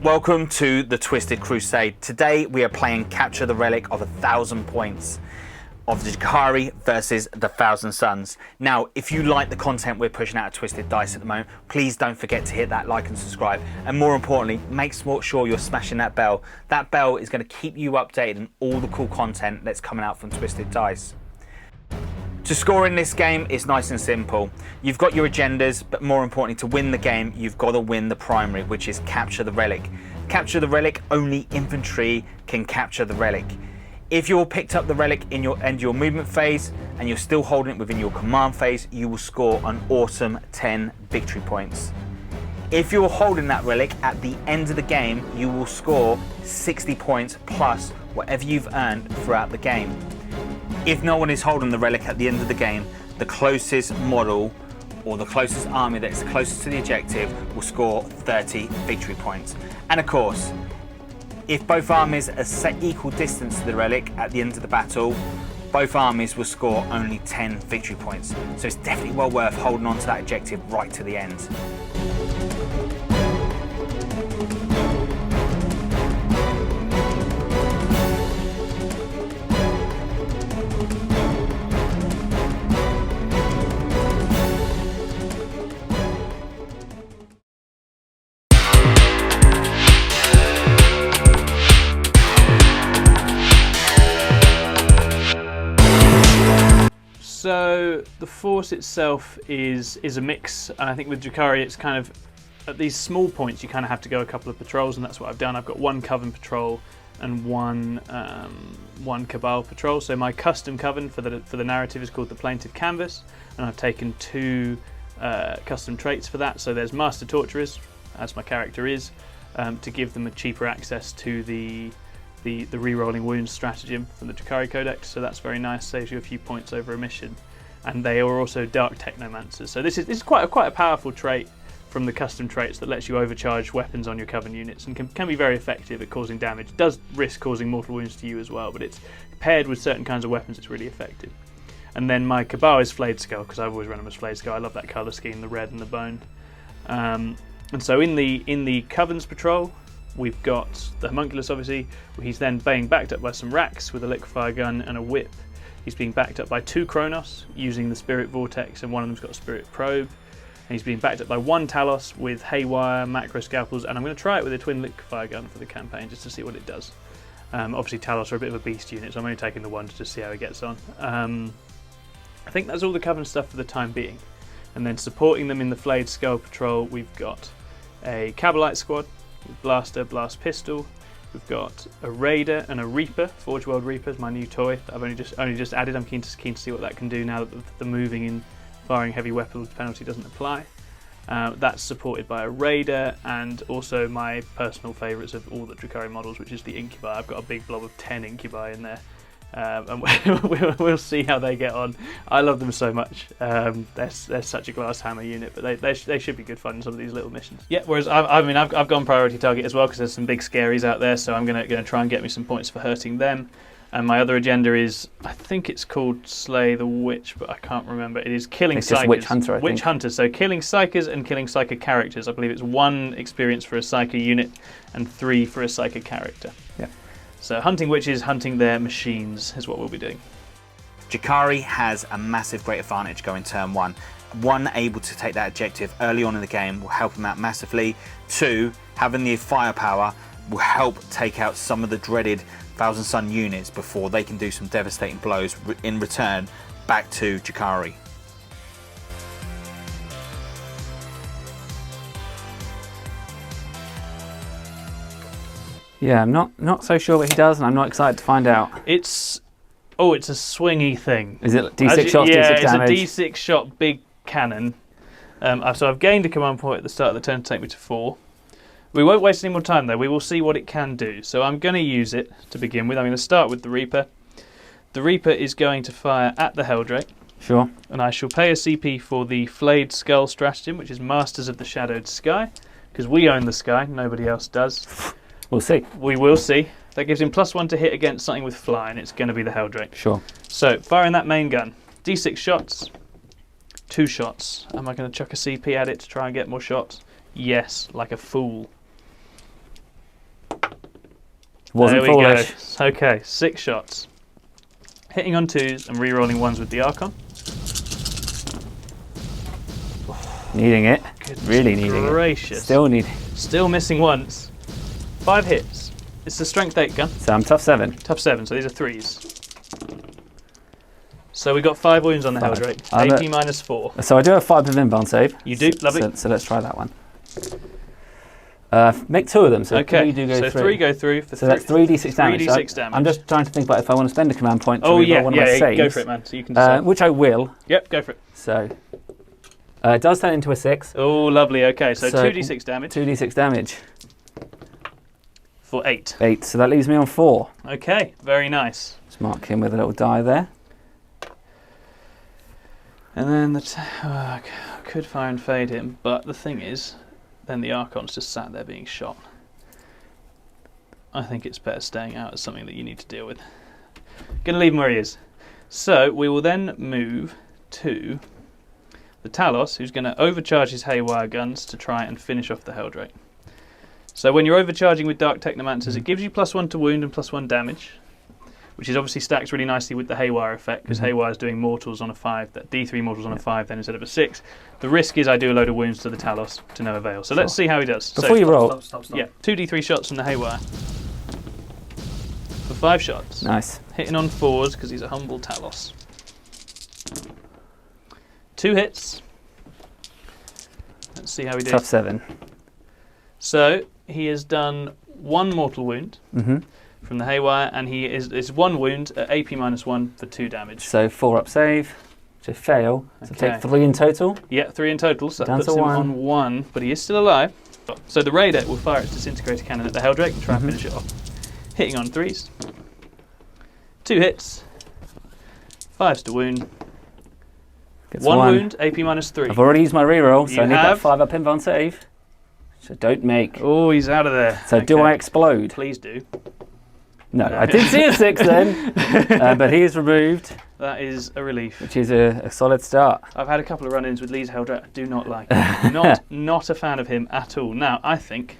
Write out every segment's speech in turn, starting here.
Welcome to the Twisted Crusade. Today we are playing Capture the Relic of 1,000 points of the Drukhari versus the Thousand Suns. Now, if you like the content we're pushing out of Twisted Dice at the moment, please don't forget to hit that like and subscribe. And more importantly, make sure you're smashing that bell. That bell is going to keep you updated on all the cool content that's coming out from Twisted Dice. To score in this game is nice and simple. You've got your agendas, but more importantly, to win the game, you've got to win the primary, which is Capture the Relic. Capture the Relic, only infantry can capture the relic. If you're picked up the relic in your movement phase and you're still holding it within your command phase, you will score an awesome 10 victory points. If you're holding that relic at the end of the game, you will score 60 points plus whatever you've earned throughout the game. If no one is holding the relic at the end of the game, the closest model or the closest army that is closest to the objective will score 30 victory points. And of course, if both armies are set equal distance to the relic at the end of the battle, both armies will score only 10 victory points. So it's definitely well worth holding on to that objective right to the end. So the force itself is a mix, and I think with Drukhari it's kind of, at these small points you kind of have to go a couple of patrols, and that's what I've done. I've got one Coven patrol and one Cabal patrol. So my custom Coven for the narrative is called the Plaintive Canvas, and I've taken two custom traits for that. So there's Master Torturers, as my character is, to give them a cheaper access to the re-rolling wounds stratagem from the Drukhari Codex, so that's very nice, saves you a few points over a mission. And they are also Dark Technomancers, so this is quite a powerful trait from the custom traits that lets you overcharge weapons on your Coven units and can be very effective at causing damage. It does risk causing mortal wounds to you as well, but it's paired with certain kinds of weapons, it's really effective. And then my Cabal is Flayed Skull, because I've always run them as Flayed Skull. I love that colour scheme, the red and the bone. And so in the Coven's patrol, we've got the Homunculus, obviously. He's then being backed up by some Racks with a Liquefire Gun and a Whip. He's being backed up by two Kronos using the Spirit Vortex, and one of them's got a Spirit Probe. And he's being backed up by one Talos with Haywire, Macro Scalpels, and I'm going to try it with a Twin Liquefire Gun for the campaign just to see what it does. Obviously Talos are a bit of a beast unit, so I'm only taking the one to just see how it gets on. I think that's all the Coven stuff for the time being. And then supporting them in the Flayed Skull Patrol, we've got a Cabalite Squad, Blaster, Blast Pistol. We've got a Raider and a Reaper. Forge World Reaper is my new toy that I've only just added. I'm keen to see what that can do now that the moving in firing heavy weapons penalty doesn't apply. That's supported by a Raider and also my personal favourites of all the Drukhari models, which is the Incubi. I've got a big blob of 10 Incubi in there. And we'll see how they get on. I love them so much. They're such a glass hammer unit, but they should be good fun in some of these little missions. Yeah. Whereas I've gone priority target as well because there's some big scaries out there, so I'm gonna try and get me some points for hurting them. And my other agenda is, I think it's called Slay the Witch, but I can't remember. It is killing it's Psykers. Just Witch Hunter, I think. Witch Hunter. So killing Psykers and killing Psyker characters. I believe it's 1 experience for a Psyker unit and 3 for a Psyker character. Yeah. So hunting witches, hunting their machines is what we'll be doing. Drukhari has a massive great advantage going turn 1. 1, able to take that objective early on in the game will help him out massively. 2, having the firepower will help take out some of the dreaded Thousand Sun units before they can do some devastating blows in return back to Drukhari. Yeah, I'm not so sure what he does, and I'm not excited to find out. It's a swingy thing. Is it D6 shots, D6 damage? Yeah, it's a D6 shot big cannon. So I've gained a command point at the start of the turn to take me to 4. We won't waste any more time though. We will see what it can do. So I'm going to use it to begin with. I'm going to start with the Reaper. The Reaper is going to fire at the Helldrake. Sure. And I shall pay a CP for the Flayed Skull stratagem, which is Masters of the Shadowed Sky, because we own the sky, nobody else does. We'll see. We will see. That gives him +1 to hit against something with fly, and it's going to be the Helldrake. Sure. So, firing that main gun. D6 shots. 2 shots. Am I going to chuck a CP at it to try and get more shots? Yes, like a fool. Wasn't there we foolish. go. Okay, 6 shots. Hitting on 2s and re-rolling 1s with the Archon. Needing it. Really needing Gracious. it. Still needing. Still missing once. 5 hits. It's a strength 8 gun. So I'm tough 7. Tough 7, so these are 3s. So we got 5 wounds on the 5. Helldrake. I'm AP minus 4. So I do have 5 of inbound save. You do, lovely. So let's try that one. Make 2 of them, so Okay, 3 do go so through. 3 go through. For So that's 3d6 damage. 3d6 damage. I'm just trying to think about if I want to spend a command point to Oh reroll yeah, one of my saves. go for it, man. So you can decide. Which I will. Yep, go for it. So it does turn into a 6. Oh, lovely. Okay, so So 2d6 damage 2d6 damage. for 8. 8. So that leaves me on 4. Okay, very nice. Just mark him with a little die there. And then I could fire and fade him, but the thing is, then the Archon's just sat there being shot. I think it's better staying out as something that you need to deal with. Gonna leave him where he is. So we will then move to the Talos, who's going to overcharge his Haywire guns to try and finish off the Helldrake. So when you're overcharging with Dark Technomancers, it gives you +1 to wound and +1 damage, which is obviously stacks really nicely with the Haywire effect, because Haywire's doing mortals on a 5, that D3 mortals on a 5 then instead of a 6. The risk is I do a load of wounds to the Talos to no avail. So let's see how he does. Before you roll, Stop. Yeah, 2d3 shots from the Haywire. For 5 shots. nice. Hitting on 4s because he's a humble Talos. 2 hits. Let's see how he did. Tough 7. So he has done 1 mortal wound from the Haywire, and he is 1 wound at AP -1 for 2 damage. So 4 up save. To fail. So Okay. take 3 in total. Yeah, 3 in total, so that Down puts to him 1. on 1, but he is still alive. So the Raider will fire its disintegrator cannon at the Helldrake and try and finish it off. Hitting on 3s. 2 hits. 5s to wound. Gets 1 1 wound, AP -3. I've already used my reroll, so You I need that have? 5 up inbound save. So don't make. Oh, he's out of there. So do Okay. I explode? Please do. No, I did see a 6 then, but he is removed, That is a relief. which is a solid start. I've had a couple of run-ins with Lee's Helldrake I do not like. Not a fan of him at all. Now, I think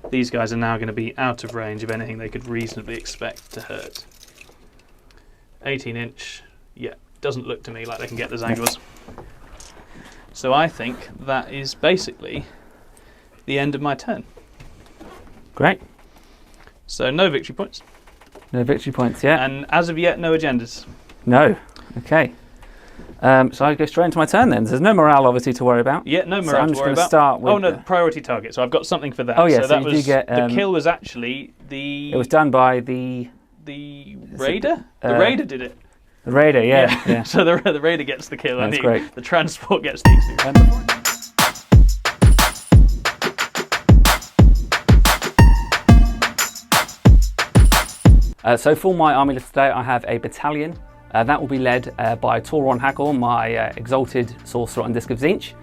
these guys are now going to be out of range of anything they could reasonably expect to hurt. 18-inch, yeah, doesn't look to me like they can get those angles. So I think that is basically the end of my turn. Great. So no victory points, No victory points yet. and as of yet, no agendas. No. Okay. So I go straight into my turn then. There's no morale obviously to worry about. Yeah, no So morale I'm to just worry going to about. start with. Oh no, priority target. So I've got something for that. Oh, yeah, so so that you do was get, the kill was actually the It was done by the Raider. The Raider did it. Raider. Yeah. So the Raider gets the kill, and That's great. the transport gets the extinction. So for my army list today, I have a battalion. That will be led by Tauron Hackle, my exalted sorcerer on Disc of Tzeentch.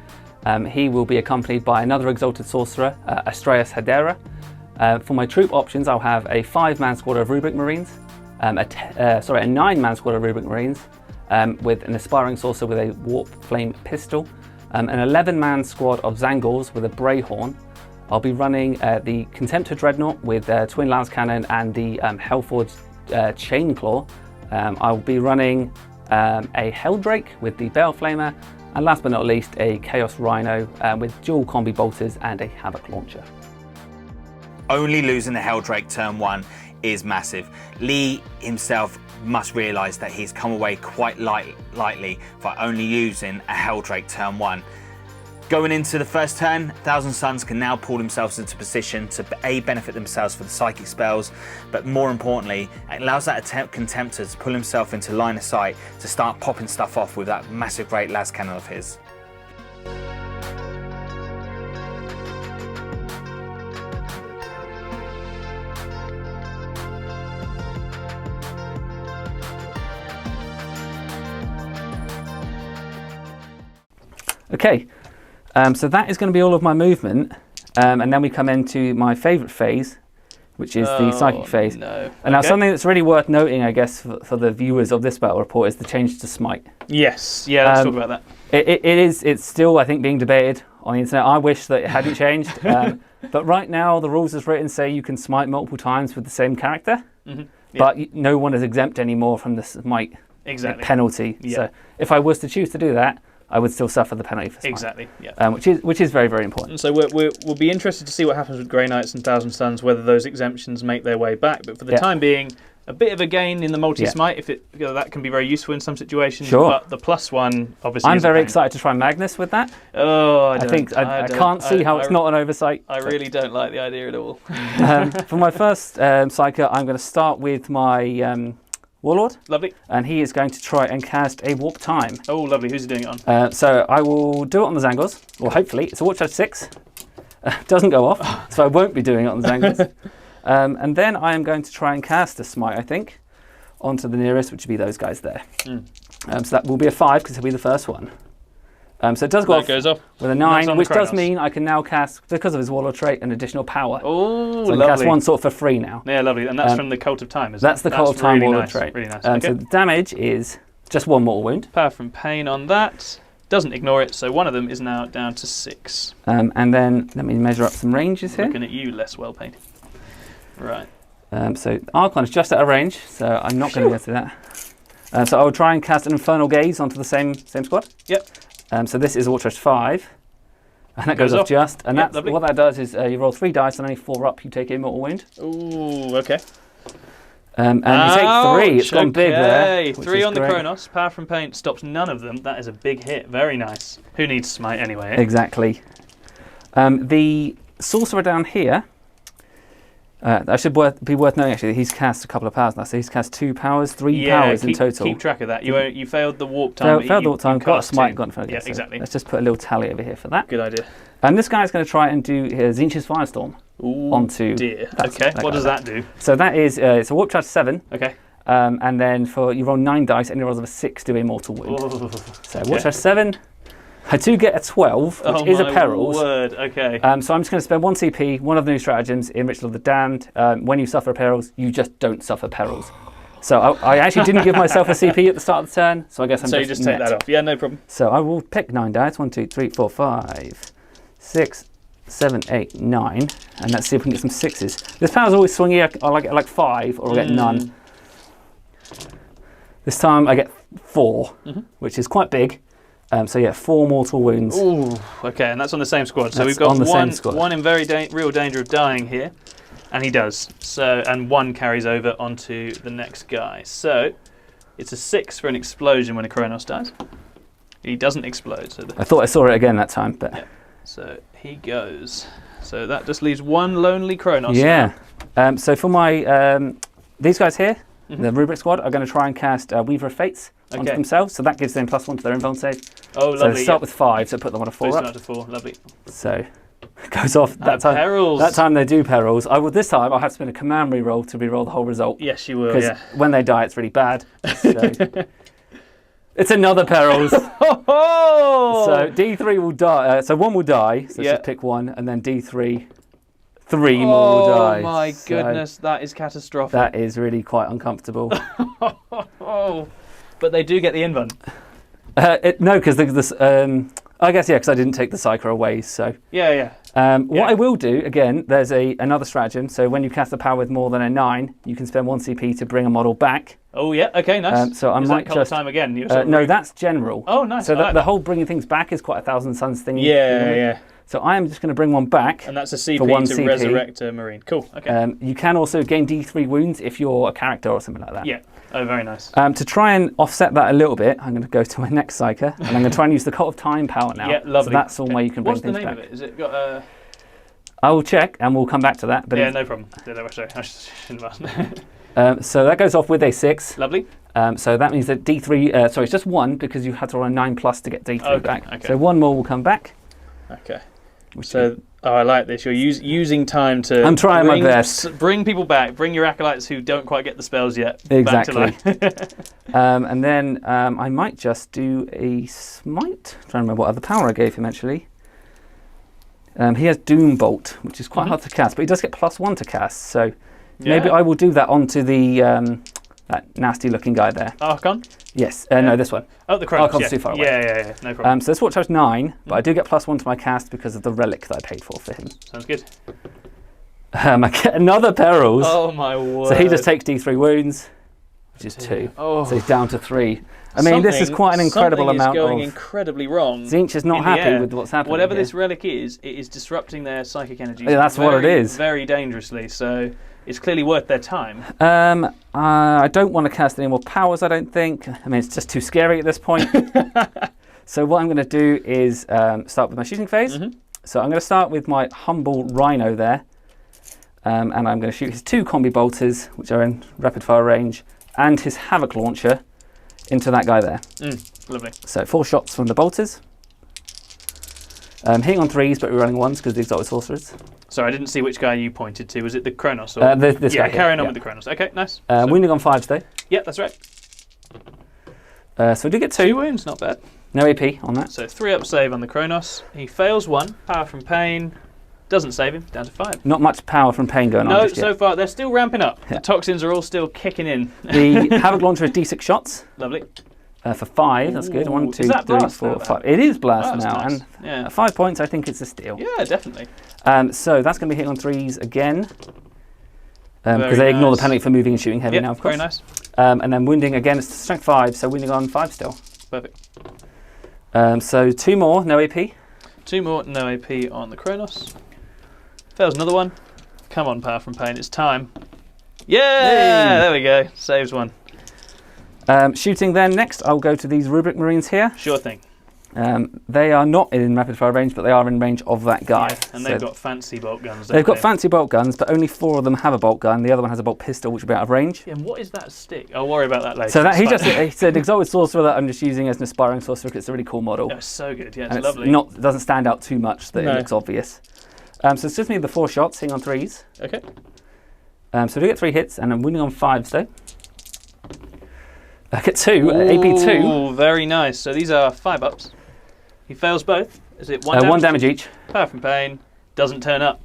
He will be accompanied by another exalted sorcerer, Astraeus Hedera. For my troop options, I'll have a 5-man squad of Rubric Marines, a 9-man squad of Rubric Marines, with an aspiring sorcerer with a Warp Flame pistol, an 11-man squad of Zangors with a Brayhorn. I'll be running the Contemptor Dreadnought with Twin Lance Cannon and the Hellforged Chainclaw. I'll be running a Helldrake with the Baleflamer, and last but not least, a Chaos Rhino with dual combi bolters and a Havoc Launcher. Only losing the Helldrake turn 1 is massive. Lee himself must realise that he's come away quite lightly for only using a Helldrake turn 1. Going into the first turn, Thousand Suns can now pull themselves into position to benefit themselves for the psychic spells, but more importantly, it allows that Contemptor to pull himself into line of sight to start popping stuff off with that massive great las cannon of his. Okay. So that is going to be all of my movement, and then we come into my favourite phase, which is the psychic phase. No. And now something that's really worth noting, I guess, for the viewers of this battle report is the change to smite. Yes. Yeah. Let's talk about that. It's still, I think, being debated on the internet. I wish that it hadn't changed. But right now, the rules as written say you can smite multiple times with the same character, Yeah. but no one is exempt anymore from the smite penalty. Yeah. So if I was to choose to do that, I would still suffer the penalty for smite. Exactly. Yeah. Which is very, very important. And so we'll be interested to see what happens with Grey Knights and Thousand Suns, whether those exemptions make their way back. But for the time being, a bit of a gain in the multi-smite, if that can be very useful in some situations. Sure. But the +1 obviously. I'm very excited to try Magnus with that. Oh, I can't see how it's not an oversight. I really don't like the idea at all. For my first Psyker, I'm going to start with my Warlord. Lovely. And he is going to try and cast a Warp Time. Oh, lovely. Who's he doing it on? So I will do it on the Zangors, or hopefully. It's a Warp Charge 6. Doesn't go off, so I won't be doing it on the Zangors. And then I am going to try and cast a Smite, I think, onto the nearest, which would be those guys there. So that will be a 5 because it'll be the first one. So it does go off, goes off with a 9, which does mean I can now cast, because of his Warlord trait, an additional power. Oh, so I can cast one sword for free now. Yeah, lovely. And that's from the Cult of Time, isn't it? That's the Cult of Time Warlord trait. Really nice. So the damage is just 1 mortal wound. Power from Pain on that. Doesn't ignore it, so one of them is now down to 6. And then let me measure up some ranges here. Looking at you, less well paid. Right. So Archon is just out of range, so I'm not going to go through that. So I will try and cast an Infernal Gaze onto the same squad. Yep. So this is a Warp Charge 5, and that goes off just. And that's what that does is you roll 3 dice, and only 4 up, you take a mortal wound. Ooh, okay. And you take 3. It's gone big there. 3 on the Kronos. Power from Pain stops none of them. That is a big hit. Very nice. Who needs Smite anyway? Exactly. The Sorcerer down here. That should be worth knowing actually. He's cast a couple of powers now, so he's cast 2 powers, 3 powers in total. Keep track of that. You failed the warp time. Failed the warp time. Got a smite. Got in yeah, exactly. Let's just put a little tally over here for that. Good idea. And this guy's going to try and do Tzeentch's Firestorm onto. Dear. Okay. What does that do? So that is it's a warp charge 7. Okay. And then you roll 9 dice, any rolls of a 6 do a mortal wound. Ooh, so warp charge 7. I do get a 12, which is a perils. Word. Okay. So I'm just going to spend 1 CP, one of the new stratagems in Ritual of the Damned. When you suffer perils, you just don't suffer perils. So I actually didn't give myself a CP at the start of the turn, so I guess I'm so you just take that off. Yeah, no problem. So I will pick 9 dice. 1, 2, 3, 4, 5, 6, 7, 8, 9. And let's see if we can get some 6s. This power's always swingy. I get like 5 or I get none. This time I get 4, which is quite big. So yeah, 4 mortal wounds. Ooh, okay, and that's on the same squad. So we've got one in very real danger of dying here, and he does. So and 1 carries over onto the next guy. So it's a 6 for an explosion when a Kronos dies. He doesn't explode. So I thought I saw it again that time, but yeah. So he goes. So that just leaves 1 lonely Kronos. Yeah. So for my these guys here, the Rubric squad, are going to try and cast Weaver of Fates onto themselves. So that gives them +1 to their invuln save. Oh, lovely. So they start with 5, so put them on a 4 up. To 4, lovely. So it goes off that time. Perils. That time they do perils. This time I'll have to spend a command reroll to reroll the whole result. Yes, you will. Because when they die, it's really bad. So it's another perils. So D3 will die. So 1 will die. So just pick 1, and then D3. 3 more will die. Oh my goodness, that is catastrophic. That is really quite uncomfortable. But they do get the invuln. No, because I guess because I didn't take the Psyker away. So what I will do again, there's another stratagem. So when you cast a power with more than a 9, you can spend 1 CP to bring a model back. Oh yeah, okay, nice. So I might just time again. No, that's general. Oh nice. So the whole bringing things back is quite a Thousand Suns thing. Yeah. So I am just going to bring 1 back. And that's a CP for 1 to CP. resurrect a Marine. Cool, okay. You can also gain D3 wounds if you're a character or something like that. Yeah, oh very nice. To try and offset that a little bit, I'm going to go to my next Psyker, and I'm going to try and use the Cult of Time power now. Yeah, lovely. So that's one way you can bring things back. What's the name of it? Is it got a... I will check, and we'll come back to that. But yeah, no problem. Sorry, I shouldn't have asked. So that goes off with a 6. Lovely. So that means that D3, sorry, it's just 1 because you had to roll a 9+ to get D3 back. Okay. So 1 more will come back. Okay. So, I like this. You're using time to... I'm trying my best. Bring people back. Bring your acolytes who don't quite get the spells yet. Exactly. Back to life. And then I might just do a smite. I'm trying to remember what other power I gave him, actually. He has Doom Bolt, which is quite hard to cast, but he does get +1 to cast. So maybe I will do that onto the That nasty looking guy there. Archon? Yes, no, this one. Oh, the Kronos. Archon's too far away. Yeah, no problem. So this watch has 9, but I do get +1 to my cast because of the relic that I paid for him. Sounds good. I get another perils. Oh my word. So he just takes D3 wounds, which is 2. Oh. So he's down to 3. I mean, this is quite an incredible amount Something is going of... incredibly wrong. Tzeentch is not happy with what's happening. Whatever here. this relic is, it is disrupting their psychic energies. Yeah, that's what it is. Very dangerously, so it's clearly worth their time. I don't want to cast any more powers, I don't think. I mean, it's just too scary at this point. So what I'm going to do is start with my shooting phase. So I'm going to start with my humble Rhino there. And I'm going to shoot his 2 combi bolters, which are in rapid fire range, and his Havoc launcher into that guy there. Lovely. So 4 shots from the bolters. Hitting on 3s, but rerolling 1s because the exotic sorcerers. Sorry, I didn't see which guy you pointed to. Was it the Kronos? Or? This guy. Carrying on with the Kronos. Okay, nice. Wounding on 5s though. Yeah, that's right. So we do get 2. 2 wounds, not bad. No AP on that. So 3 up save on the Kronos. He fails 1. Power from pain. Doesn't save him. Down to 5. Not much power from pain going on. No, just yet. so far they're still ramping up. The toxins are all still kicking in. The Havoc launcher is D6 shots. Lovely. For 5, that's good. 1, 2, Is that 3, blast 4, now, 5. It is blast Oh, that's now, nice. and at 5 points, I think it's a steal. Yeah, definitely. So that's going to be hitting on 3s again, because Very they ignore the nice. penalty for moving and shooting heavy now, of course. Very nice. And then wounding again, it's strength 5, so wounding on 5 still. Perfect. So 2 more, no AP. 2 more, no AP on the Kronos. Fails another one. Come on, power from pain. It's time. Yeah, there we go. Saves 1. Shooting then next, I'll go to these Rubric Marines here. Sure thing. They are not in rapid fire range, but they are in range of that guy. Yeah, and they've got fancy bolt guns. They've got fancy bolt guns, but only 4 of them have a bolt gun. The other one has a bolt pistol, which will be out of range. Yeah, and what is that stick? I'll worry about that later. So that he's an exalted sorcerer that I'm just using as an aspiring sorcerer because it's a really cool model. That's so good. Yeah, And it's lovely. It doesn't stand out too much that No. it looks obvious. So it's just me the 4 shots, hitting on 3s. Okay. So we get 3 hits, and I'm wounding on 5s though. I get 2, AP 2. Oh, very nice. So these are 5 ups. He fails both. Is it 1 damage? 1 damage each. Power from pain. Doesn't turn up.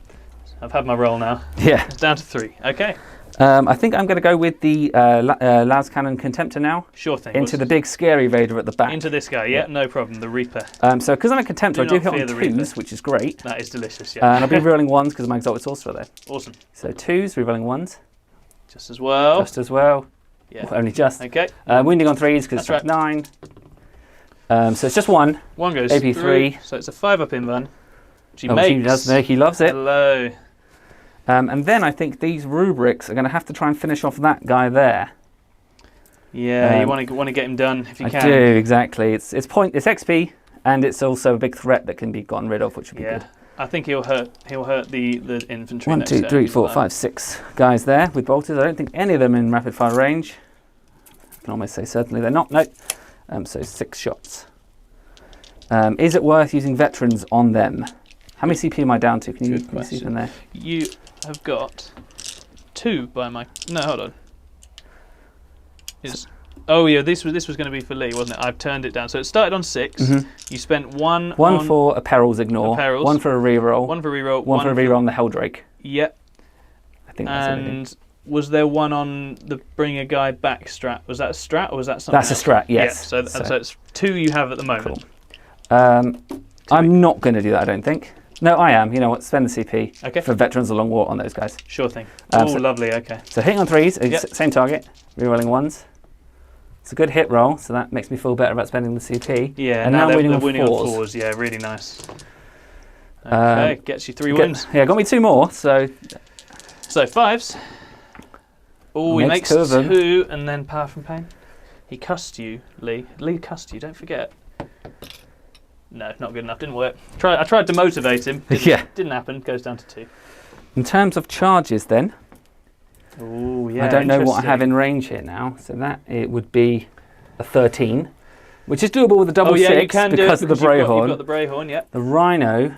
I've had my roll now. Yeah. It's down to 3. Okay. I think I'm going to go with the Las Cannon Contemptor now. Sure thing. Into the big scary Vader at the back. Into this guy. Yeah, no problem. The Reaper. So because I'm a Contemptor, I do not hit fear on the Reaper. 2s, which is great. That is delicious. Yeah. And I'll be rerolling 1s because of my exalted sorcerer there. Awesome. So 2s, rerolling 1s. Just as well. Just as well. Yeah. Well, only just. Okay. Wounding on 3s because it's That's right. 9. So it's just 1. 1 goes AP through. 3. So it's a 5 up invan. She Oh, makes. she does make. He loves it. Hello. And then I think these rubrics are going to have to try and finish off that guy there. Yeah, you want to get him done if you I can. do, exactly. It's XP, and it's also a big threat that can be gotten rid of, which would be good. I think he'll hurt the infantry. 1, next 2, turn. 3, 4, 5, 6 guys there with bolters. I don't think any of them in rapid fire range. I can almost say certainly they're not. No. So 6 shots. Is it worth using veterans on them? How many CP am I down to? Can you see from there? You have got 2 by my. No, hold on. Oh yeah, this was going to be for Lee, wasn't it? I've turned it down. So it started on 6. You spent 1. 1 for a perils ignore. 1 for a reroll. 1 for reroll. 1 for a reroll on the Helldrake. Yep. I think that's everything. And was there 1 on the bring a guy back strat? Was that a strat or was that something That's else? a strat, yes. Yeah, so it's 2 you have at the moment. Cool. I'm not going to do that, I don't think. No, I am. You know what? Spend the CP Okay. for Veterans of the Long War on those guys. Sure thing. Oh, so- lovely. Okay. So hitting on 3s, same target, rerolling 1s. It's a good hit roll, so that makes me feel better about spending the CP. Yeah, and now now they're I'm winning on 4s. 4s. Yeah, really nice. Okay, gets you 3 wins. Yeah, got me 2 more, so... So 5s. Oh, he makes 2 of them. 2 and then power from pain. He cussed you, Lee. Lee cussed you, don't forget. No, not good enough. Didn't work. I tried to motivate him. Didn't happen. Goes down to 2. In terms of charges then, Oh, yeah. I don't know what I interesting. have in range here now, so that it would be a 13, which is doable with a double 6 you can because do of it the you've Brayhorn. got the Brayhorn, yeah. The Rhino,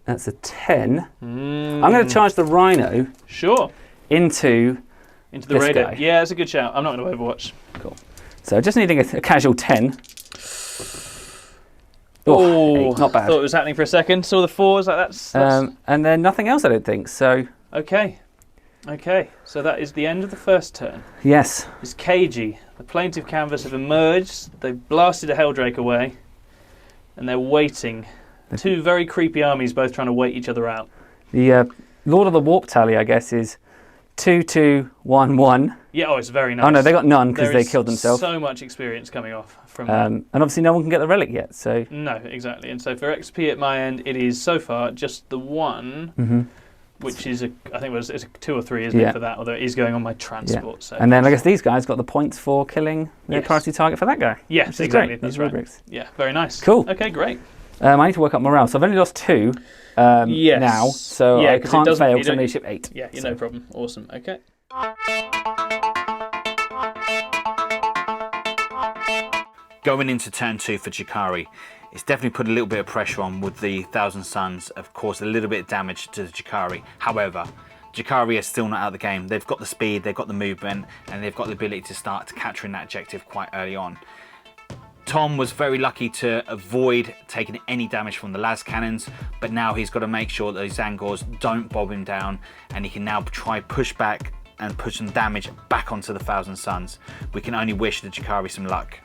that's a 10. I'm going to charge the Rhino Sure. into the this radar. guy. Yeah, that's a good shout. I'm not going to Overwatch. Cool. So just needing a casual 10. Oh, 8, not bad. Thought it was happening for a second. Saw the 4s. Like that's And then nothing else, I don't think. So okay. Okay, so that is the end of the first turn. Yes. It's cagey. The plaintive canvas have emerged. They've blasted a Helldrake away, and they're waiting. Two very creepy armies, both trying to wait each other out. The Lord of the Warp tally, I guess, is 2-2-1-1. Yeah, oh, it's very nice. Oh no, they got none because There they is killed themselves. So much experience coming off from that. And obviously, no one can get the relic yet. So No, exactly. And so for XP at my end, it is so far just the one, which is I think it's a 2 or 3, isn't it, for that? Although it is going on my transport. So. And then I guess these guys got the points for killing their priority target for that guy. Yes, exactly. Great. That's These right. rubrics. Yeah, very nice. Cool. Okay, great. I need to work up morale. So I've only lost 2 now, so Yeah, I 'cause it can't doesn't- fail you because I don't- need ship 8. Yeah, So- no problem. Awesome. Okay. Going into turn 2 for Drukhari, it's definitely put a little bit of pressure on with the Thousand Suns, of course, a little bit of damage to the Drukhari. However, Drukhari is still not out of the game. They've got the speed, they've got the movement, and they've got the ability to start capturing that objective quite early on. Tom was very lucky to avoid taking any damage from the las cannons, but now he's got to make sure that those Zangors don't bob him down, and he can now try push back and push some damage back onto the Thousand Suns. We can only wish the Drukhari some luck.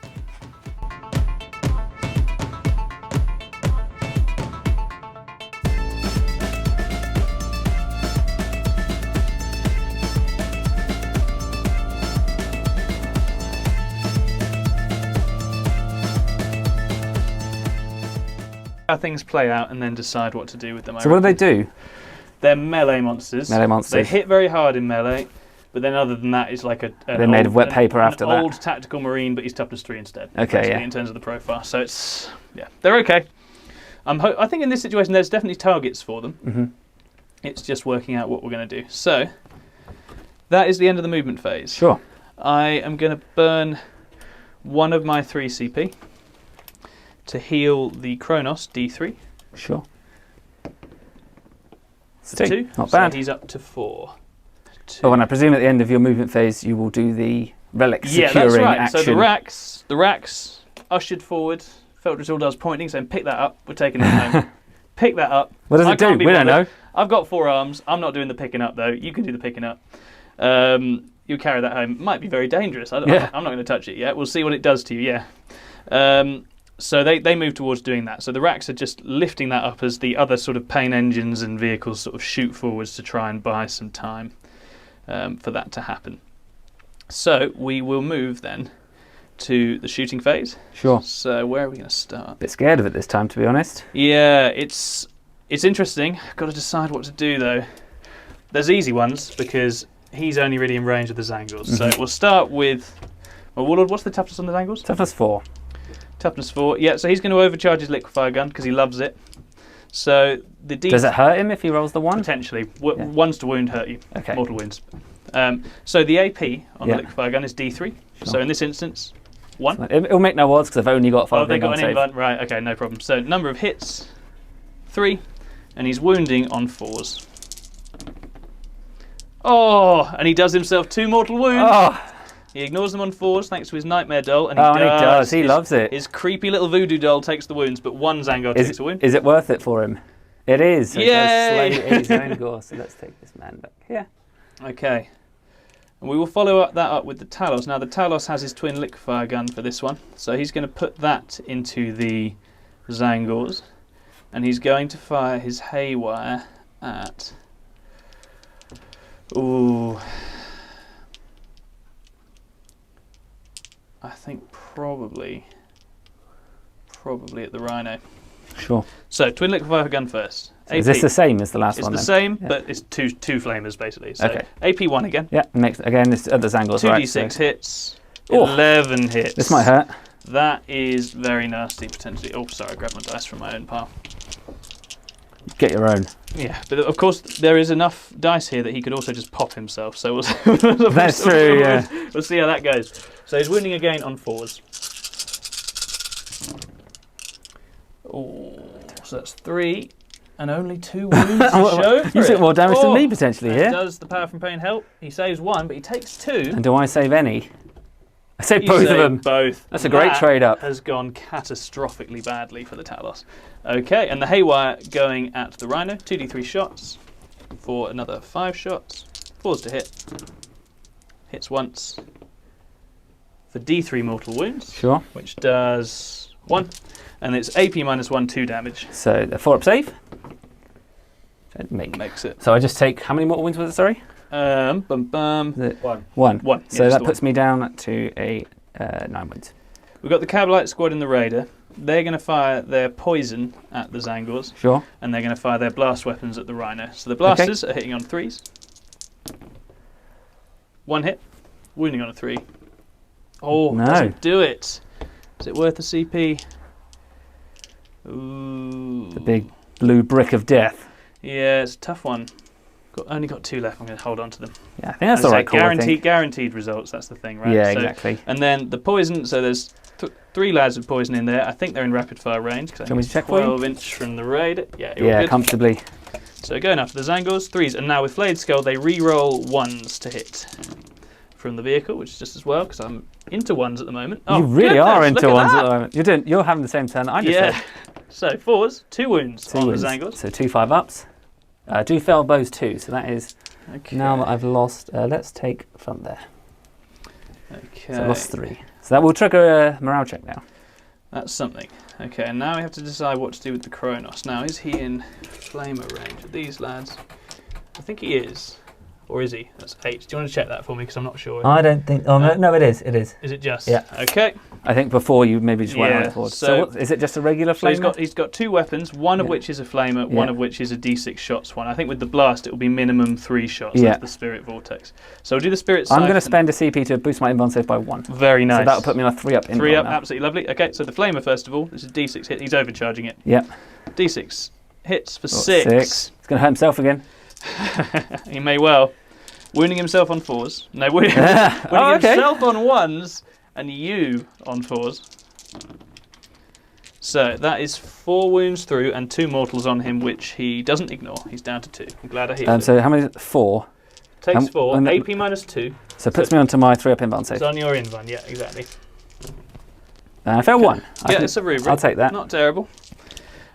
How things play out and then decide what to do with them. So what do they do? They're melee monsters. Melee monsters. They hit very hard in melee, but then other than that, it's like They're made of wet paper after that. An old tactical marine, but he's toughness 3 instead. Okay, basically, yeah. in terms of the profile. So it's, yeah, they're okay. I think in this situation, there's definitely targets for them. It's just working out what we're going to do. So that is the end of the movement phase. Sure. I am going to burn one of my 3 CP to heal the Kronos D3. Sure. For 2. Not bad. So he's up to 4. 2. Oh, and I presume at the end of your movement phase, you will do the relic securing that's right. action. So the racks ushered forward. Feltris Uldar's pointing, saying, "Pick that up. We're taking it home." Pick that up. What does I it do? can't be We don't bothered. know. I've got 4 arms. I'm not doing the picking up though. You can do the picking up. You carry that home. Might be very dangerous. I'm not going to touch it yet. We'll see what it does to you. Yeah. So they move towards doing that. So the racks are just lifting that up as the other sort of pain engines and vehicles sort of shoot forwards to try and buy some time for that to happen. So we will move then to the shooting phase. Sure. So where are we going to start? Bit scared of it this time, to be honest. Yeah, it's interesting. Got to decide what to do though. There's easy ones because he's only really in range of the Zangors. So we'll start with. Well, Warlord, what's the toughness on the Zangors? Toughness 4. Toughness 4. Yeah, so he's going to overcharge his liquefier gun because he loves it. So the D. Does it hurt him if he rolls the 1? Potentially. One's to wound hurt you. Okay. Mortal wounds. So the AP on the Yeah. liquefier gun is D3. Sure. So in this instance, 1. It'll make no odds because I've only got 5 Oh, they big got on an save. invent. Right, okay, no problem. So number of hits, 3. And he's wounding on 4s. Oh, and he does himself 2 mortal wounds. Oh, He ignores them on 4s thanks to his Nightmare Doll. And he does. He His- loves it. His creepy little voodoo doll takes the wounds, but 1 Zangor takes a wound. Is it worth it for him? It is. So Yay! he does slay his own gore. So let's take this man back here. Okay. And we will follow that up with the Talos. Now the Talos has his twin liquefier gun for this one. So he's going to put that into the Zangors. And he's going to fire his haywire at... Ooh. I think probably at the Rhino. Sure. So twin liquefier gun first. So is this the same as the last It's one the then? same, Yeah. but it's two flamers basically. So Okay. AP1 again. Yeah, again, this at the Zangors, right? 2d6 hits. Oh. 11 hits. This might hurt. That is very nasty potentially. Oh, sorry, I grabbed my dice from my own pile. Get your own. Yeah, but of course there is enough dice here that he could also just pop himself. So we'll That's true, yeah. We'll see how that goes. So he's wounding again on 4s. Oh, so that's 3 and only 2 wounds to show for You took it. more damage than Oh, me potentially and here. Does the power from pain help? He saves 1, but he takes 2. And do I save any? I save You both of save them. Both. That's a great That trade up. Has gone catastrophically badly for the Talos. Okay, and the haywire going at the Rhino. 2d3 shots for another 5 shots. 4s to hit. Hits once for D3 mortal wounds. Sure. Which does 1. And it's AP -1, 2 damage. So the 4-up save. Makes it. So I just take, how many mortal wounds was it, sorry? One. 1. So Yeah, that puts me down to a 9 wounds. We've got the Cabalite squad and the Raider. They're going to fire their poison at the Zangors. Sure. And they're going to fire their blast weapons at the Rhino. So the blasters are hitting on 3s. 1 hit. Wounding on a 3. Oh, No. doesn't do it. Is it worth a CP? Ooh. The big blue brick of death. Yeah, it's a tough one. Only got 2 left. I'm going to hold on to them. Yeah, I think that's the right call. Guaranteed results. That's the thing, right? Yeah, so, exactly. And then the poison. So there's 3 lads with poison in there. I think they're in rapid fire range. Do you want me to check for you? 12-inch from the raid. Yeah, you're Yeah, good. comfortably. So going after the Zangors, 3s, and now with Flayed Skull they re-roll 1s to hit from the vehicle, which is just as well because I'm into 1s at the moment. Oh, You really goodness, are into look 1s that. at the moment. You're having the same turn that I just Yeah. said. So 4s, 2 wounds 2 on wounds. the Zangors. So 2 5-ups. Do fail bows too, so that is, Okay. now that I've lost, let's take front there. Okay. So I lost 3. So that will trigger a morale check now. That's something. Okay, and now we have to decide what to do with the Kronos. Now, is he in flamer range of these lads? I think he is. Or is he? That's 8. Do you want to check that for me? Because I'm not sure. I don't think, no, it is. It is. Is it just? Yeah. Okay. I think before you maybe just went on it forward. so- So what, is it just a regular So flamer? he's got 2 weapons, one of Yeah. which is a flamer, one Yeah. of which is a D6 shots one. I think with the blast it will be minimum 3 shots. Yeah. That's the Spirit Vortex. So we'll do the Spirit I'm going to Siphon. spend a CP to boost my invuln save by 1. Very nice. So that'll put me on a 3-up invuln 3 up, now. absolutely lovely. Okay, so the flamer first of all. This is D6 hit. He's overcharging it. Yep. D6 hits for 6. 6. He's going to hurt himself again. He may well. Wounding himself on 4s. No, wounding Oh, okay. himself on 1s and you on 4s. So that is 4 wounds through and 2 mortals on him, which he doesn't ignore. He's down to 2. I'm glad I healed him. So how many? 4. Takes 4. and- AP -2. So it puts me onto my 3-up invuln It's save. on your invuln. Yeah, exactly. And I failed 1. Yeah, it's a rubric. I'll take that. Not terrible.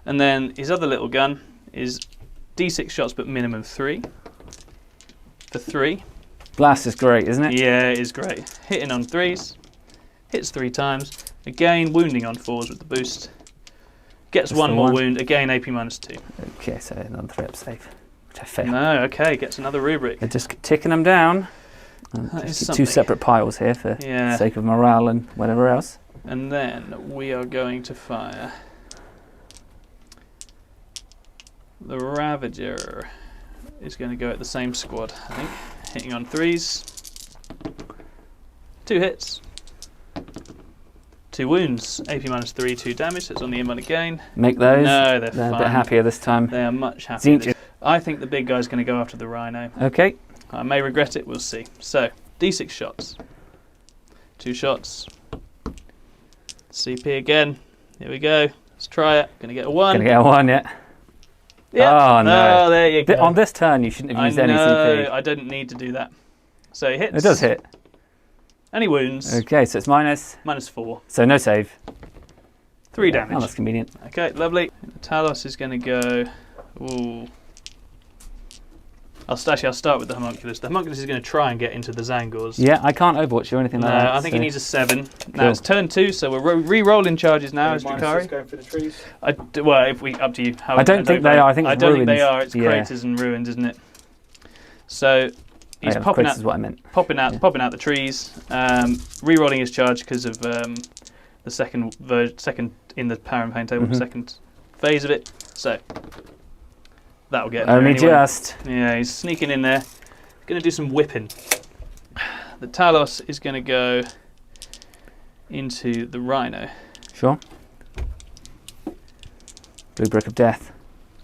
And then his other little gun is D6 shots, but minimum 3. For 3. Blast is great, isn't it? Yeah, it is great. Hitting on 3s. Hits 3 times. Again, wounding on 4s with the boost. Gets Just 1 the more 1. wound. Again, AP -2. Okay, so another 3-up save, which I failed. No, okay, gets another rubric. They're just ticking them down. And That just is keep 2 something. separate piles here for Yeah. the sake of morale and whatever else. And then we are going to fire the Ravager. Is going to go at the same squad, I think. Hitting on 3s. 2 hits. 2 wounds. AP -3, 2 damage. So it's on the invuln again. Make those. No, they're a fine. bit happier this time. They are much happier. Zinch. I think the big guy's going to go after the Rhino. Okay. I may regret it, we'll see. So, D6 shots. 2 shots. CP again. Here we go. Let's try it. Gonna get a 1. Gonna get a 1 yet. Yep. Oh, no. Oh, there you go. On this turn, you shouldn't have I used any know, CP. I didn't need to do that. So he hits. It does hit. And he wounds. Okay, so it's minus. -4. So no save. 3 Oh, damage. that's convenient. Okay, lovely. Talos is going to go. Ooh. I'll start with the Homunculus. The Homunculus is going to try and get into the Zangors. Yeah, I can't overwatch you or anything No, like that. I think he needs a 7. Now Cool. it's turn 2, so we're re-rolling charges now as Drukhari. Going for the trees. Well, if we up to you. How, I don't think they are. I think it's don't think they ruins. are. It's Yeah. craters and ruins, isn't it? So he's Yeah, popping Chris is what I meant. popping out the trees, re-rolling his charge because of the second in the power and pain table, Mhm. second phase of it. So that'll get him Only there anyway. just. Yeah, he's sneaking in there. Going to do some whipping. The Talos is going to go into the Rhino. Sure. Blue brick of death.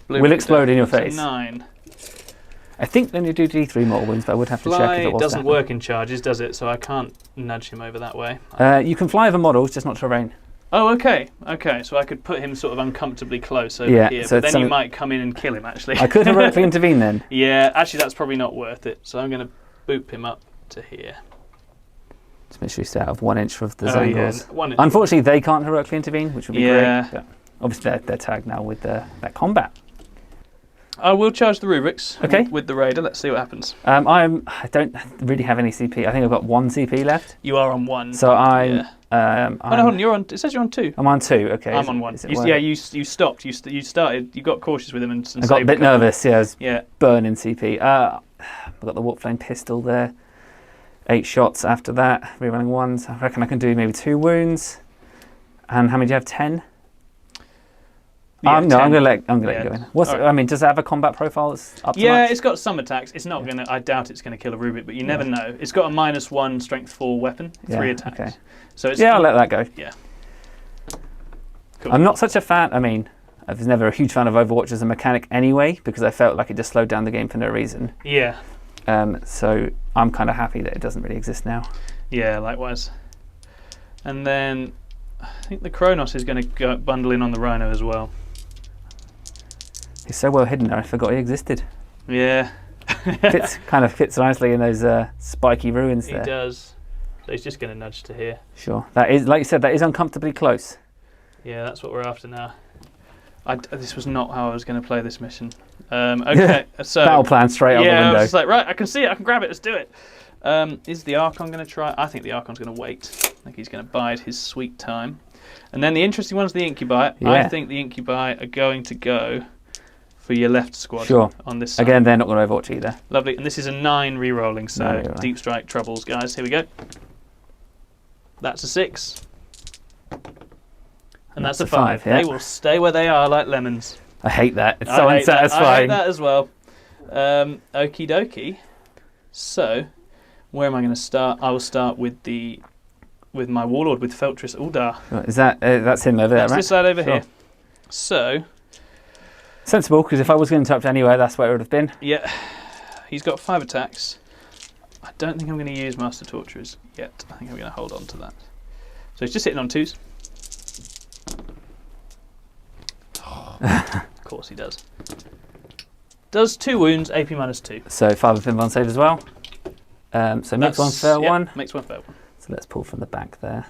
Blue Will Rick explode in your That's a face. 9. I think then you do D3 mortal wounds, but I would have to check Fly if it was doesn't that. work in charges, does it? So I can't nudge him over that way. You can fly over models, just not terrain. Oh, okay. Okay, so I could put him sort of uncomfortably close over Yeah, here, so but it's then he something- might come in and kill him, actually. I could heroically intervene then. Yeah, actually, that's probably not worth it. So I'm going to boop him up to here. Just make sure you stay out of 1 inch of the Oh, yeah, Zangors. one inch. Unfortunately, they can't heroically intervene, which would be Yeah. great. But obviously, they're tagged now with that combat. I will charge the rubrics Okay. with the Raider. Let's see what happens. I don't really have any CP. I think I've got 1 CP left. You are on 1. So I'm. Yeah. Oh, no, hold on. You're on. It says you're on 2. I'm on 2. Okay. I'm on 1. You stopped. You started. You got cautious with him and I got a bit nervous. Yeah. I was Yeah. burning CP. I've got the warp flame pistol there. 8 shots after that. Rerunning 1s. I reckon I can do maybe 2 wounds. And how many do you have? 10. Yeah, No, 10. I'm gonna let you go in. All right. I mean, does it have a combat profile that's up to Yeah, much? it's got some attacks. It's not gonna. I doubt it's gonna kill a rubric, but you never know. It's got a -1 strength 4 weapon, 3 attacks. Okay. So it's Yeah, I'll let that go. Yeah. Cool. I'm not such a fan. I mean, I was never a huge fan of Overwatch as a mechanic anyway, because I felt like it just slowed down the game for no reason. Yeah. So I'm kind of happy that it doesn't really exist now. Yeah, likewise. And then I think the Kronos is going to go bundle in on the Rhino as well. He's so well hidden there, I forgot he existed. Yeah. Kind of fits nicely in those spiky ruins He there. does. So he's just going to nudge to here. Sure. That is, like you said, that is uncomfortably close. Yeah, that's what we're after now. This was not how I was going to play this mission. Okay, so Battle plan straight out the I window. was just like, right, I can see it, I can grab it, let's do it. Is the Archon going to try? I think the Archon's going to wait. I think he's going to bide his sweet time. And then the interesting one's the Incubi. Yeah. I think the Incubi are going to go for your left squad on this side. Again, they're not going to Overwatch either. Lovely. And this is a 9 re-rolling, so 9 re-rolling. deep strike troubles, guys. Here we go. That's a 6. And that's a 5. yeah. They will stay where they are like lemons. I hate that. It's I so hate that. unsatisfying. I hate that as well. Okie dokie. So, where am I going to start? I will start with my Warlord, with Feltris Uldar. Is that's him over there, That's right? this side over Sure. here. So, Sensible, because if I was going to interrupt anywhere, that's where it would have been. yeah, he's got 5 attacks. I don't think I'm going to use Master Torturers yet. I think I'm going to hold on to that. So he's just hitting on 2s. Of course he does. Does 2 wounds, AP -2. So 5 of him on save as well. So makes one fail one. Makes one fail one. So let's pull from the back there.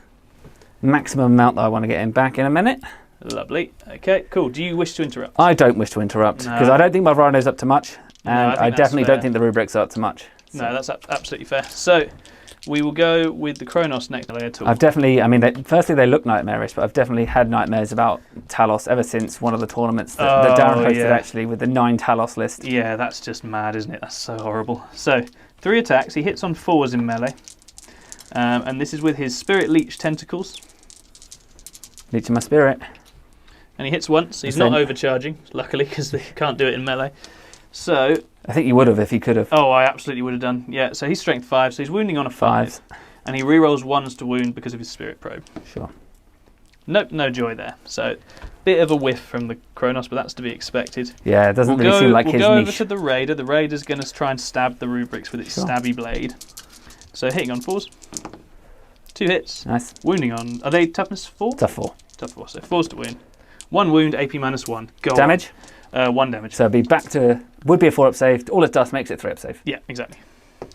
Maximum amount that I want to get him back in a minute. Lovely. Okay, cool. Do you wish to interrupt? I don't wish to interrupt because No. I don't think my Rhino's up to much, No, and I think I that's definitely fair. don't think the rubrics are up to much. So No, that's absolutely fair. So we will go with the Kronos next layer tool. I've definitely, I mean, firstly they look nightmarish, but I've definitely had nightmares about Talos ever since one of the tournaments that Darren hosted yeah. actually with the 9 Talos list. Yeah, that's just mad, isn't it? That's so horrible. So 3 attacks. He hits on 4s in melee, and this is with his Spirit Leech tentacles. Leeching my spirit. And he hits once. He's Same. not overcharging, luckily, because they can't do it in melee. So, I think you would have if you could have. oh, I absolutely would have done. Yeah, so he's strength 5, so he's wounding on a 5. 5s. And he rerolls 1s to wound because of his Spirit Probe. Sure. Nope, no joy there. So, bit of a whiff from the Kronos, but that's to be expected. Yeah, it doesn't really seem like we'll his go over niche. to the Raider. The Raider's going to try and stab the rubrics with its Sure. stabby blade. So, hitting on 4s. 2 hits. Nice. Wounding on... Are they toughness 4? Tough 4. Tough 4, so 4s to wound. 1 wound, AP -1. Go Damage? on. 1 damage. So it'd be back to, would be a 4 up save. All it does makes it 3 up save. Yeah, exactly. Which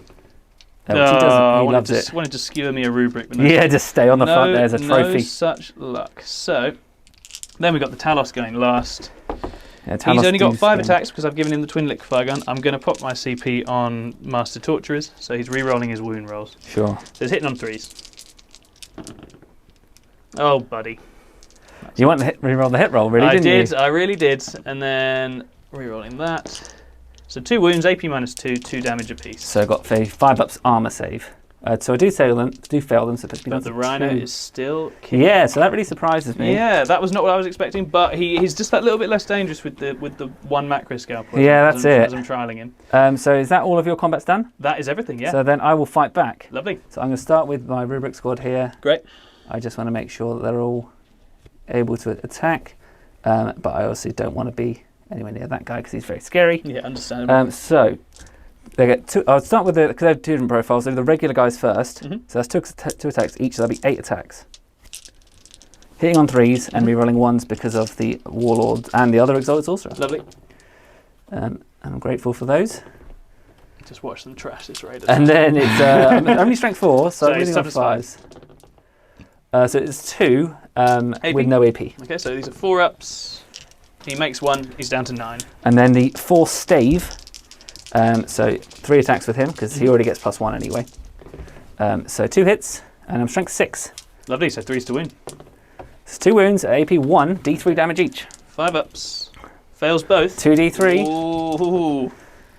he doesn't. He loves it. Wanted to skewer me a rubric. But no, Yeah, just stay on the front there as a trophy. No such luck. So, then we got the Talos going last. Yeah, Talos He's only got D's 5 game. attacks because I've given him the twin liquefire gun. I'm going to pop my CP on Master Torturers, so he's re-rolling his wound rolls. Sure. So he's hitting on 3s. Oh, buddy. You want to re-roll the hit roll, really, I didn't did, I really did. And then re-rolling that. So 2 wounds, AP -2, 2 damage apiece. you? So I got 5 ups armor save. So I do fail them, so it puts me down But the to Rhino 2. is still kicking. Yeah, so that really surprises me. Yeah, that was not what I was expecting, but he's just that little bit less dangerous with the 1 macro scalpel. Yeah, that's it. As I'm trialing him. So is that all of your combats done? That is everything, yeah. So then I will fight back. Lovely. So I'm going to start with my rubric squad here. Great. I just want to make sure that they're all able to attack, but I also don't want to be anywhere near that guy because he's very scary. Yeah, understandable. So they get 2. I'll start with because they have 2 different profiles. So the regular guys first. Mhm. So that's 2 attacks each. So that'll be 8 attacks. Hitting on 3s and re-rolling 1s because of the Warlord and the other Exalted Sorcerer. Lovely. And I'm grateful for those. Just watch them trash this Raider. And then it's only strength 4, so So I'm it's winning on toughness 5s. So it's 2 AP? with no AP. Okay, so these are 4 ups. He makes 1. He's down to 9. And then the Force Stave. So 3 attacks with him because he already gets +1 anyway. So 2 hits, and I'm strength 6. Lovely. So 3's to win. It's 2 wounds at AP 1, D3 damage each. 5 ups. Fails both. 2d3 Ooh.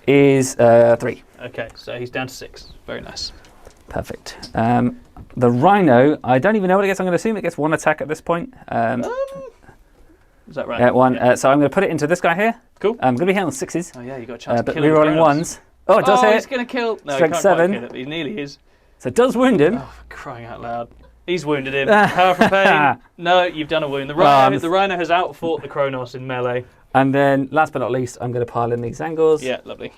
is 3. Okay, so he's down to 6. Very nice. Perfect. The Rhino, I don't even know what it gets. I'm going to assume it gets 1 attack at this point. Is that right? Yeah, 1. Yeah. So I'm going to put it into this guy here. Cool. I'm going to be hitting on 6s. Oh yeah, you got a chance to But kill him. rerolling 1s. Oh, it does hit. He's going to kill. No, Strength he can't 7. quite kill it, but he nearly is. So it does wound him. Oh, for crying out loud. He's wounded him. Powerful pain. No, you've done a wound. The Rhino has outfought the Kronos in melee. And then, last but not least, I'm going to pile in these Zangors. Yeah, lovely.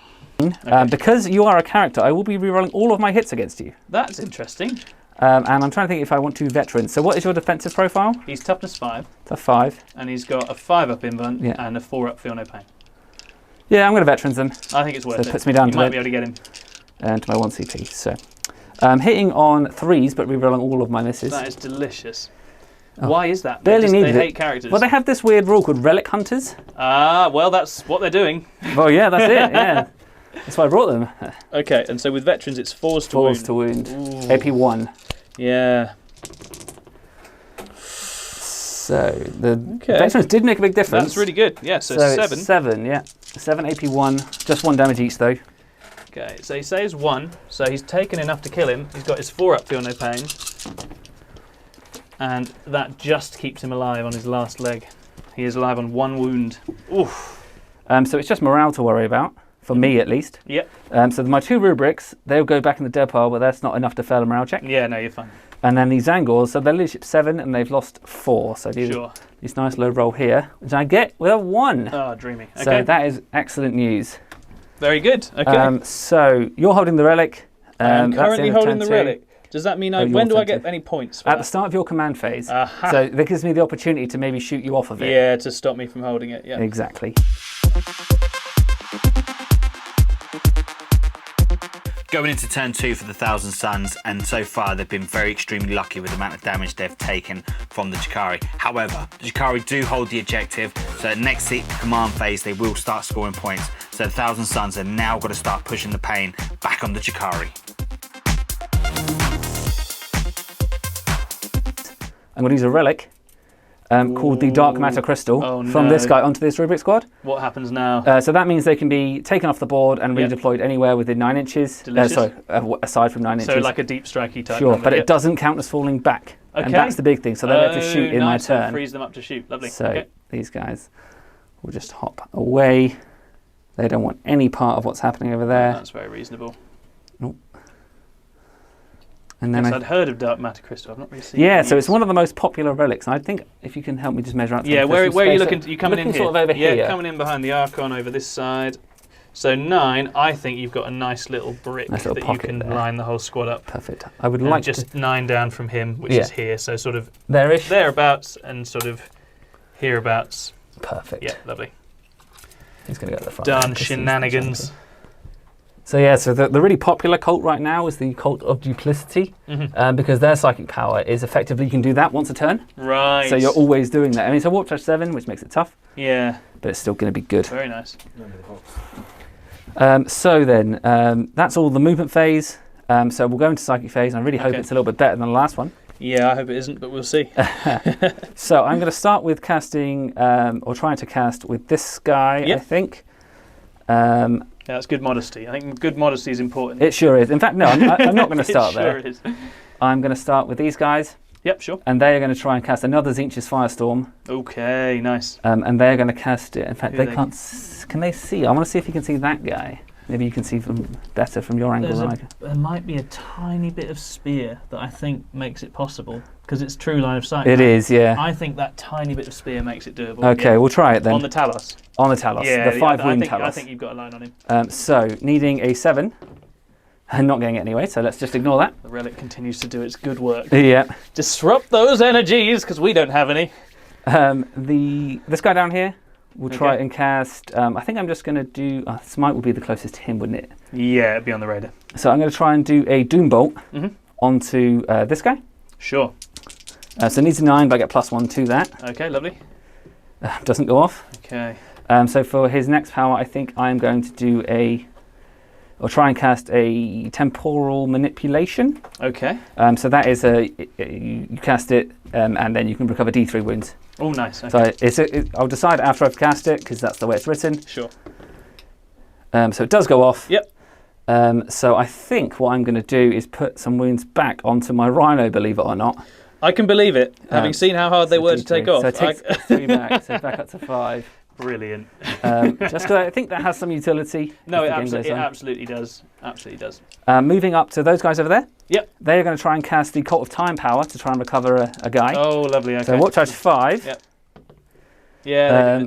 Because you are a character, I will be rerolling all of my hits against you. That's interesting. And I'm trying to think if I want to veterans. So what is your defensive profile? He's toughness 5. Tough 5. And he's got a 5-up invuln Yeah. and a 4-up feel no pain. Yeah, I'm going to veterans them. I think it's worth it. So it puts me down you to might be able to get him. To my 1 CP. So hitting on 3s, but rerolling all of my misses. That is delicious. Why is that? Barely needed They it. hate characters. Well, they have this weird rule called Relic Hunters. Well, that's what they're doing. Well, yeah, that's it. Yeah, that's why I brought them. Okay, and so with veterans, it's 4s to wound. 4s to wound. Ooh. AP 1. Yeah. So the veterans did make a big difference. That's really good. Yeah, so 7. It's 7, yeah. 7 AP 1. Just 1 damage each, though. Okay, so he saves 1, so he's taken enough to kill him. He's got his 4-up feel no pain. And that just keeps him alive on his last leg. He is alive on 1 wound. Oof. So it's just morale to worry about, for me at least. Yep. So my 2 rubrics, they'll go back in the dead pile, but that's not enough to fail a morale check. Yeah, no, you're fine. And then these Zangors, so their leadership 7 and they've lost 4. So these nice low roll here, which I get with a 1. Oh, dreamy. Okay. So that is excellent news. Very good. Okay. So you're holding the relic. I'm currently holding the turn 2. relic. Does that mean when do I get any points for At that? the start of your command phase. Aha. So that gives me the opportunity to maybe shoot you off of it. Yeah, to stop me from holding it. Yeah. Exactly. Going into turn 2 for the Thousand Suns, and so far they've been very extremely lucky with the amount of damage they've taken from the Drukhari. However, the Drukhari do hold the objective, so next command phase they will start scoring points. So the Thousand Suns have now got to start pushing the pain back on the Drukhari. I'm going to use a relic called the Dark Matter Crystal from this guy onto this rubric squad. What happens now? So that means they can be taken off the board and redeployed anywhere within 9 inches. Aside from 9 inches. So like a deep strikey type. Sure, but it doesn't count as falling back. Okay. And that's the big thing. So they have to shoot in my turn. So freeze them up to shoot. Lovely. So these guys will just hop away. They don't want any part of what's happening over there. That's very reasonable. Nope. And then I'd heard of Dark Matter Crystal. I've not really seen it. Yeah, so it's one of the most popular relics. I think if you can help me just measure out. Yeah, where are you looking? You coming in here? Sort of over here. Yeah, coming in behind the Archon over this side. So 9, I think you've got a nice little brick that you can line the whole squad up. Perfect. I would like just 9 down from him, which is here. So sort of there-ish, thereabouts, and sort of hereabouts. Perfect. Yeah, lovely. He's going to go to the front. Done shenanigans. So yeah, so the really popular cult right now is the cult of duplicity, because their psychic power is effectively you can do that once a turn. Right. So you're always doing that. I mean, it's a warp touch 7, which makes it tough. Yeah. But it's still going to be good. Very nice. So then, that's all the movement phase. So we'll go into psychic phase, and I really hope it's a little bit better than the last one. Yeah, I hope it isn't, but we'll see. So I'm going to start with casting, or trying to cast with this guy, I think. Yeah, that's good modesty. I think good modesty is important. It sure is. In fact, no, I'm not going to start there. It sure is. I'm going to start with these guys. Yep, sure. And they are going to try and cast another Tzeentch's Firestorm. Okay, nice. And they're going to cast it. In fact, they can't. Can they see? I want to see if you can see that guy. Maybe you can see better from your angle than I can. There might be a tiny bit of spear that I think makes it possible, because it's true line of sight. It is, yeah. I think that tiny bit of spear makes it doable. Okay, we'll try it then. On the Talos. On the Talos, yeah, the 5-wound Talos. I think you've got a line on him. So, needing a 7, and not getting it anyway, so let's just ignore that. The relic continues to do its good work. Yeah. Disrupt those energies, because we don't have any. This guy down here, we'll try and cast, I think I'm just going to do, Smite would be the closest to him, wouldn't it? Yeah, it'd be on the radar. So I'm going to try and do a Doom Bolt onto this guy. Sure. So it needs a 9, but I get +1 to that. Okay, lovely. Doesn't go off. Okay. So for his next power, I think I'm going to do or try and cast a temporal manipulation. Okay. So that is you cast it, and then you can recover D3 wounds. Oh, nice. Okay. So I'll decide after I've cast it, because that's the way it's written. Sure. So it does go off. Yep. So I think what I'm going to do is put some wounds back onto my Rhino, believe it or not. I can believe it, having seen how hard they were to take off. So it takes 3 back, so back up to 5. Brilliant. Just because I think that has some utility. No, it absolutely does. Absolutely does. Moving up to those guys over there. Yep. They're going to try and cast the Cult of Time power to try and recover a guy. Oh, lovely. Okay. So Warp Charge 5. Yep. Yeah.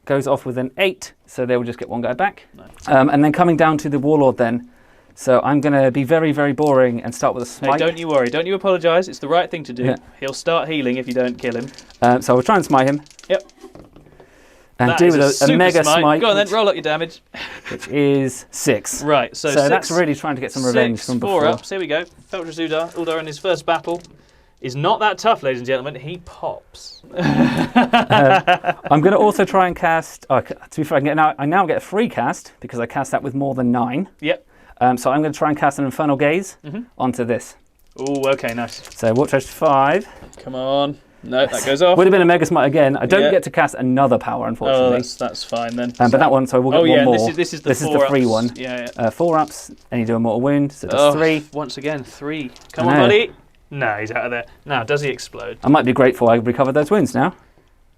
Goes off with an 8, so they will just get 1 guy back. Nice. And then coming down to the Warlord then. So I'm going to be very, very boring and start with a smite. Hey, don't you worry. Don't you apologise. It's the right thing to do. Yeah. He'll start healing if you don't kill him. So I'll try and smite him. Yep. And That do is with a mega super smite. Go on then, roll up your damage. Which is 6. Right, so that's really trying to get some revenge from before. 4 ups. Here we go. Feltras Uldar in his first battle is not that tough, ladies and gentlemen. He pops. I'm going to also try and cast. To be fair, I now get a free cast because I cast that with more than 9. Yep. So I'm going to try and cast an Infernal Gaze onto this. Oh, okay, nice. So Warp Charge 5. Come on. No, that goes off. Would have been a Mega Smite again. I don't get to cast another power, unfortunately. Oh, that's fine then. But that one, so we'll get one more. This is the this is the free ups. one. Yeah. 4 ups, and you do a mortal wound, so that's 3. Once again, 3. Come on, buddy. No, he's out of there. Now, does he explode? I might be grateful I recovered those wounds now.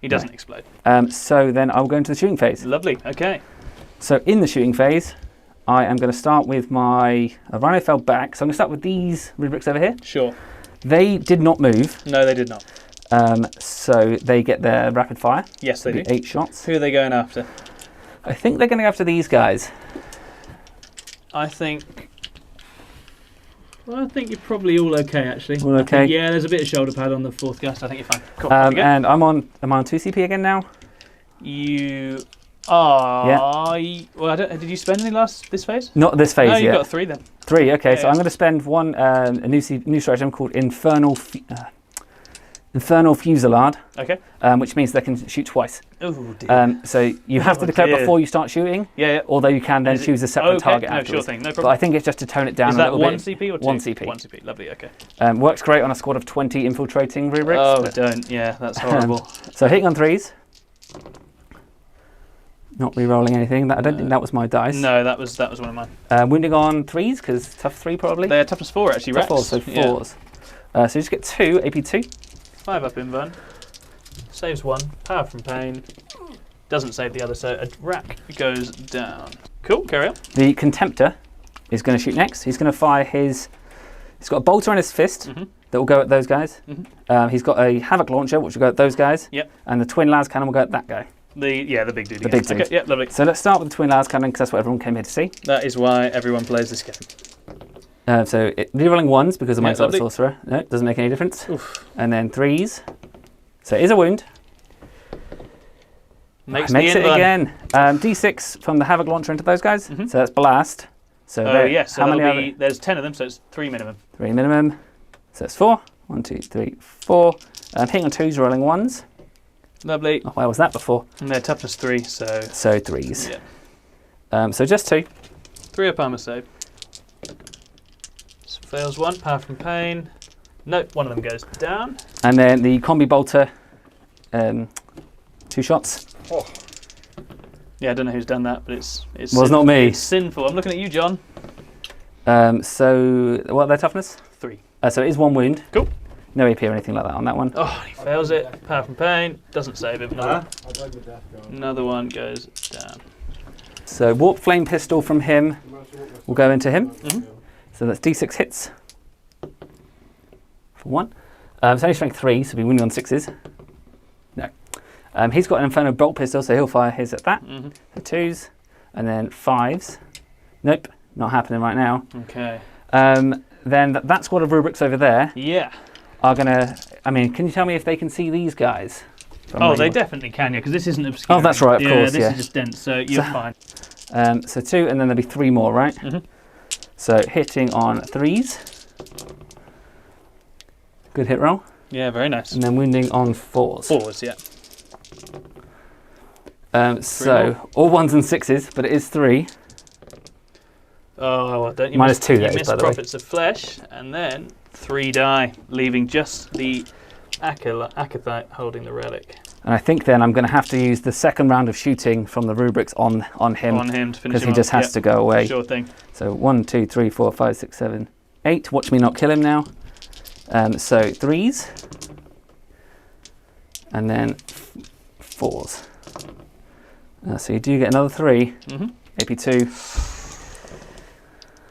He doesn't explode. So then I'll go into the shooting phase. Lovely, okay. So in the shooting phase, I am going to start with my Rhino fell back. So I'm going to start with these rubrics over here. Sure. They did not move. No, they did not. So they get their rapid fire. Yes, they do. 8 shots. Who are they going after? I think they're going to go after these guys. I think you're probably all okay, actually. All okay? Yeah, there's a bit of shoulder pad on the 4th gust. I think you're fine. Cool. And am I on 2 CP again now? You are. Yeah. Well, did you spend any this phase? Not this phase no, yet. you've got 3 then. 3, okay. Yeah, so I'm going to spend one, a new stratagem called Infernal Fusillade. Okay. Which means they can shoot twice. Oh dear. So you have to declare before you start shooting. Yeah. Although you can then choose a separate target afterwards. Sure thing, no problem. But I think it's just to tone it down a little bit. Is that 1 CP or 2? 1 CP. 1 CP, lovely, okay. Works great on a squad of 20 infiltrating rubrics. Oh, don't. Yeah, that's horrible. So hitting on 3s. Not re-rolling anything. I don't think that was my dice. No, that was one of mine. Wounding on 3s, because tough 3 probably. They're toughness 4 actually, right? 4, so 4s. So you just get 2, AP 2. 5 up invuln. Saves 1. Power from pain. Doesn't save the other, so a rack goes down. Cool, carry on. The Contemptor is going to shoot next. He's going to fire his... He's got a bolter in his fist that will go at those guys. He's got a Havoc launcher, which will go at those guys. Yep. And the Twin Las Cannon will go at that guy. The big dude. The big dude. Okay, yeah, lovely. So let's start with the Twin Las Cannon, because that's what everyone came here to see. That is why everyone plays this game. So rerolling 1s because of my Exotic lovely. Sorcerer. No, doesn't make any difference. Oof. And then 3s. So it is a wound. Makes it invuln. again. D6 from the Havoc launcher into those guys. So that's blast. So yes, so how many there's 10 of them, so it's 3 minimum. 3 minimum. So it's 4. 1, 2, 3, 4. Hitting on 2s, rolling 1s. Lovely. Oh, where was that before? And they're toughness 3, so... So 3s. Yeah. So just 2. 3 up armor save. So fails 1, power from pain. Nope, one of them goes down. And then the Combi Bolter, 2 shots. Oh. Yeah, I don't know who's done that, but it's Well, it's not me. It's sinful. I'm looking at you, John. So what are their toughness? 3. So it is 1 wound. Cool. No AP or anything like that on that one. Oh, he fails it. Power from pain. Doesn't save him. Another one goes down. So Warp Flame Pistol from him will go into him. So that's D6 hits for 1. It's only strength 3, so he'll be wounding on 6s. No. He's got an Inferno Bolt Pistol, so he'll fire his at that. So 2s, and then 5s. Nope, not happening right now. Okay. Then that squad of rubrics over there are going to... I mean, can you tell me if they can see these guys? Oh, they definitely can, yeah, because this isn't obscure. Oh, that's right, of course, this is just dense, so you're fine. So 2, and then there'll be 3 more, right? So hitting on 3s. Good hit roll. Yeah, very nice. And then wounding on 4s. 4s, yeah. So all 1s and 6s, but it is 3. Oh, well, don't you Minus miss, 2 you that is, miss by the way. Prophets of Flesh, and then 3 die, leaving just the Akathite holding the relic. And I think then I'm going to have to use the second round of shooting from the rubrics on him. On him to finish because him he just off. has to go away. Sure thing. So 1, 2, 3, 4, 5, 6, 7, 8. Watch me not kill him now. So 3s. And then 4s. So you do get another 3. AP 2.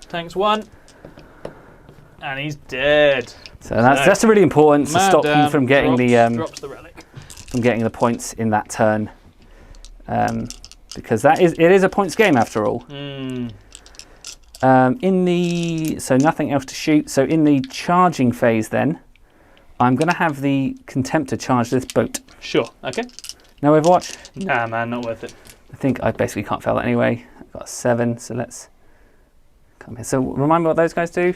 Tanks 1. And he's dead. So that's really important to stop him from getting drops the relic. from getting the points in that turn, because it is a points game after all. So nothing else to shoot. So in the charging phase, then I'm going to have the Contemptor charge this boat. Sure. Okay. No Overwatch. Nah, man, not worth it. I think I basically can't fail that anyway. I've got a 7, so let's come here. So remind me what those guys do.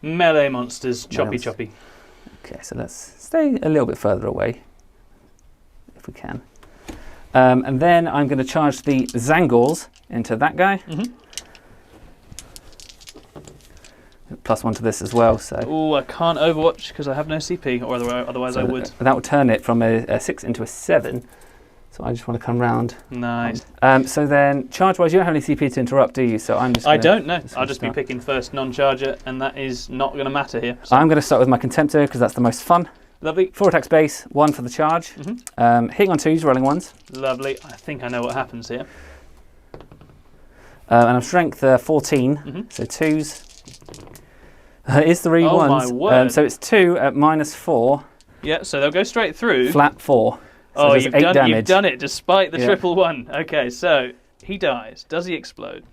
Melee monsters, choppy. Okay, so let's stay a little bit further away, if we can. And then I'm going to charge the Zangors into that guy. +1 to this as well. So. Oh, I can't Overwatch because I have no CP, or otherwise I would. That would turn it from a 6 into a 7. So I just want to come round. Nice. So then, charge-wise, you don't have any CP to interrupt, do you? So I'm just. I don't know. I'll just be picking first non-charger, and that is not going to matter here. So. I'm going to start with my Contemptor because that's the most fun. Lovely. 4 attack base, 1 for the charge. Hitting on 2s, rolling 1s. Lovely. I think I know what happens here. And I'm strength 14, so 2s. It is 3 Oh 1s. my word. So it's 2 at -4. Yeah, so they'll go straight through. Flat 4. So Oh, there's 8 damage. you've done it despite the triple 1. Okay, so he dies. Does he explode?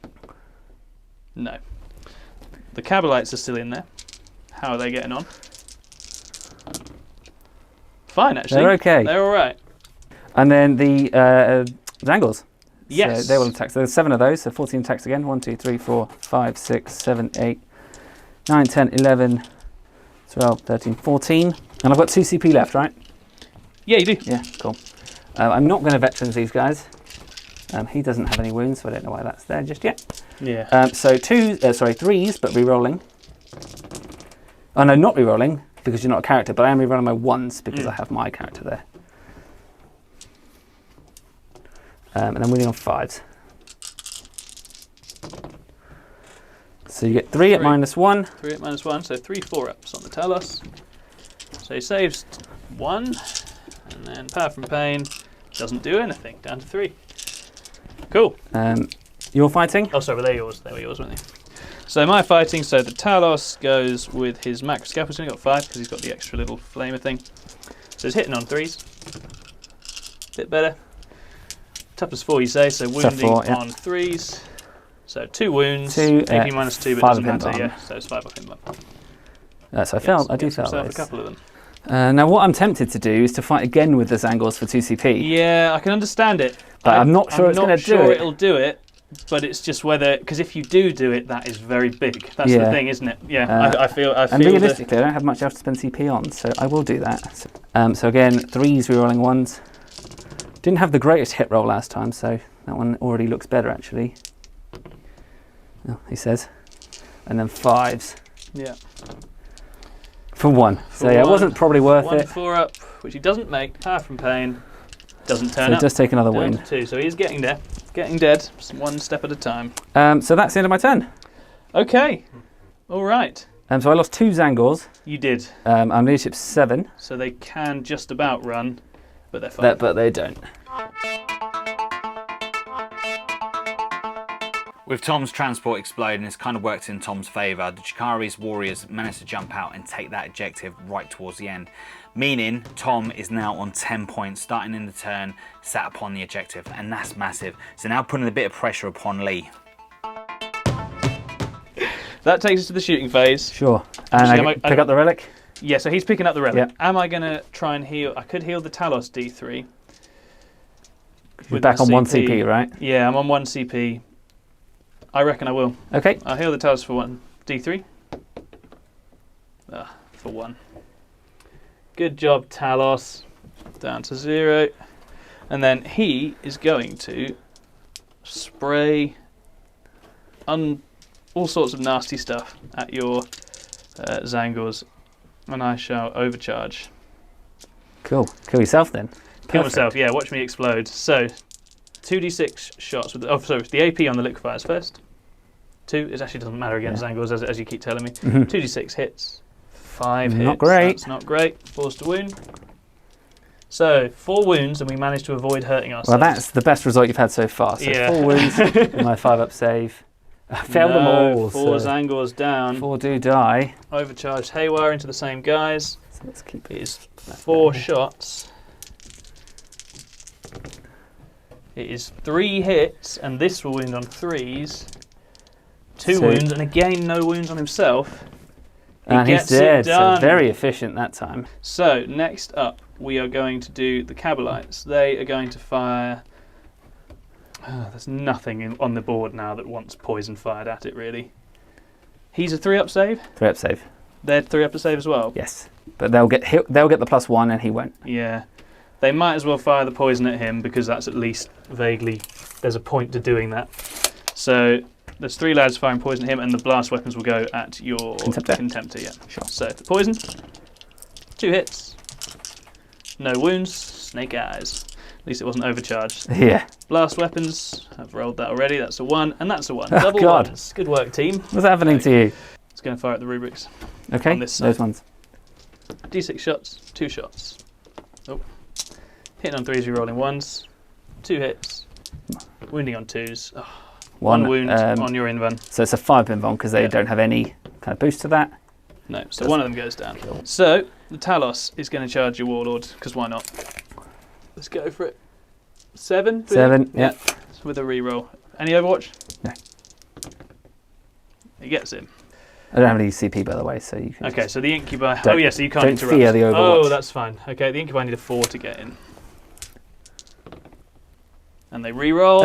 No. The Kabalites are still in there. How are they getting on? Fine, actually. They're okay. They're all right. And then the Zangors. Yes. So they will attack. So there's 7 of those. So 14 attacks again. 1, 2, 3, 4, 5, 6, 7, 8, 9, 10, 11, 12, 13, 14. And I've got 2 CP left, right? Yeah, you do. Yeah, cool. I'm not going to veterans these guys. He doesn't have any wounds, so I don't know why that's there just yet. Yeah. So 3s, but re-rolling. Oh no, not re-rolling because you're not a character, but I am re-rolling my 1s because I have my character there. And I'm winning on 5s. So you get 3 at -1. 3 at -1, so 3 4-ups on the Talos. So he saves 1, and then Power from Pain doesn't do anything, down to 3. Cool. You're fighting? Oh, sorry, they're yours. They were yours, weren't they? So my fighting, so the Talos goes with his macro scalpel. He's only got 5 because he's got the extra little flamer thing. So he's hitting on 3s. Bit better. Toughness 4, you say, so wounding 4, yeah. on 3s. So 2 wounds, 2, AP -2, but it 5 doesn't of him matter, bomb. yeah. So it's 5 off him. So I do fail a those. couple of them. Now what I'm tempted to do is to fight again with the Zangors for 2 CP. Yeah, I can understand it. But I'm not sure it's going to do it. it'll do it, but it's just whether, because if you do it, that is very big. That's the thing, isn't it? Yeah, I feel. And realistically, I don't have much else to spend CP on, so I will do that. So again, 3s rerolling 1s. Didn't have the greatest hit roll last time, so that one already looks better actually. Oh, he says. And then 5s. Yeah. For 1. So yeah, it wasn't probably worth 1 it. 4-up, which he doesn't make. Power from Pain. Doesn't turn So up. just take another Down wound. to 2, so he's getting there. Getting dead, just 1 step at a time. So that's the end of my turn. Okay. All right. So I lost 2 Zangors. You did. I'm leadership 7. So they can just about run, but they're fine. But they don't. With Tom's transport exploding, it's kind of worked in Tom's favour. The Drukhari's warriors managed to jump out and take that objective right towards the end. Meaning, Tom is now on 10 points, starting in the turn, sat upon the objective, and that's massive. So now putting a bit of pressure upon Lee. That takes us to the shooting phase. Sure. And I pick up the relic? Yeah, so he's picking up the relic. Yep. Am I going to try and heal? I could heal the Talos D3. You're back on 1 CP, right? Yeah, I'm on 1 CP. I reckon I will. Okay. I'll heal the Talos for 1 D3. For 1. Good job, Talos. Down to 0. And then he is going to spray all sorts of nasty stuff at your Zangors, and I shall overcharge. Cool. Kill yourself then. Kill myself, yeah, watch me explode. So, 2d6 shots with the AP on the liquefiers first. 2, it actually doesn't matter against Zangors, as you keep telling me. 2d6 hits. 5 hits. Not great. That's not great. Forced to wound. So, 4 wounds, and we managed to avoid hurting ourselves. Well, that's the best result you've had so far. So 4 wounds with my 5-up save. I failed them all. 4 Zangors down. 4 do die. Overcharged Haywire into the same guys. So let's keep it. Is 4 shots. It is 3 hits, and this will wound on 3s. 2 wounds, and again no wounds on himself. And he's dead, so very efficient that time. So, next up, we are going to do the Cabalites. They are going to fire... there's nothing on the board now that wants poison fired at it, really. He's a 3-up save? 3-up save. They're 3-up save as well? Yes, but they'll get the +1 and he won't. Yeah. They might as well fire the poison at him, because that's at least vaguely... There's a point to doing that. So... There's 3 lads firing poison at him, and the blast weapons will go at your Contemptor. Yeah, sure. So the poison, 2 hits, no wounds, snake eyes. At least it wasn't overcharged. Yeah. Blast weapons, I've rolled that already. That's a 1, and that's a 1. Double God. ones. Good work, team. What's happening to you? It's going to fire at the rubrics. Okay. On this side. Those ones. D6 shots, 2 shots. Oh, hitting on 3s, re-rolling 1s, 2 hits, wounding on 2s. Oh. 1 wound on your invuln. So it's a 5 invuln because they don't have any kind of boost to that. No, so one of them goes down. Cool. So the Talos is going to charge your Warlord, because why not? Let's go for it. 7? 7, yeah. With a reroll. Any Overwatch? No. He gets him. I don't have any CP, by the way, so you can... Okay, so the Incubi... Oh, yeah, so you can't interrupt. Don't fear the Overwatch. Oh, that's fine. Okay, the Incubi need a 4 to get in. And they re-roll.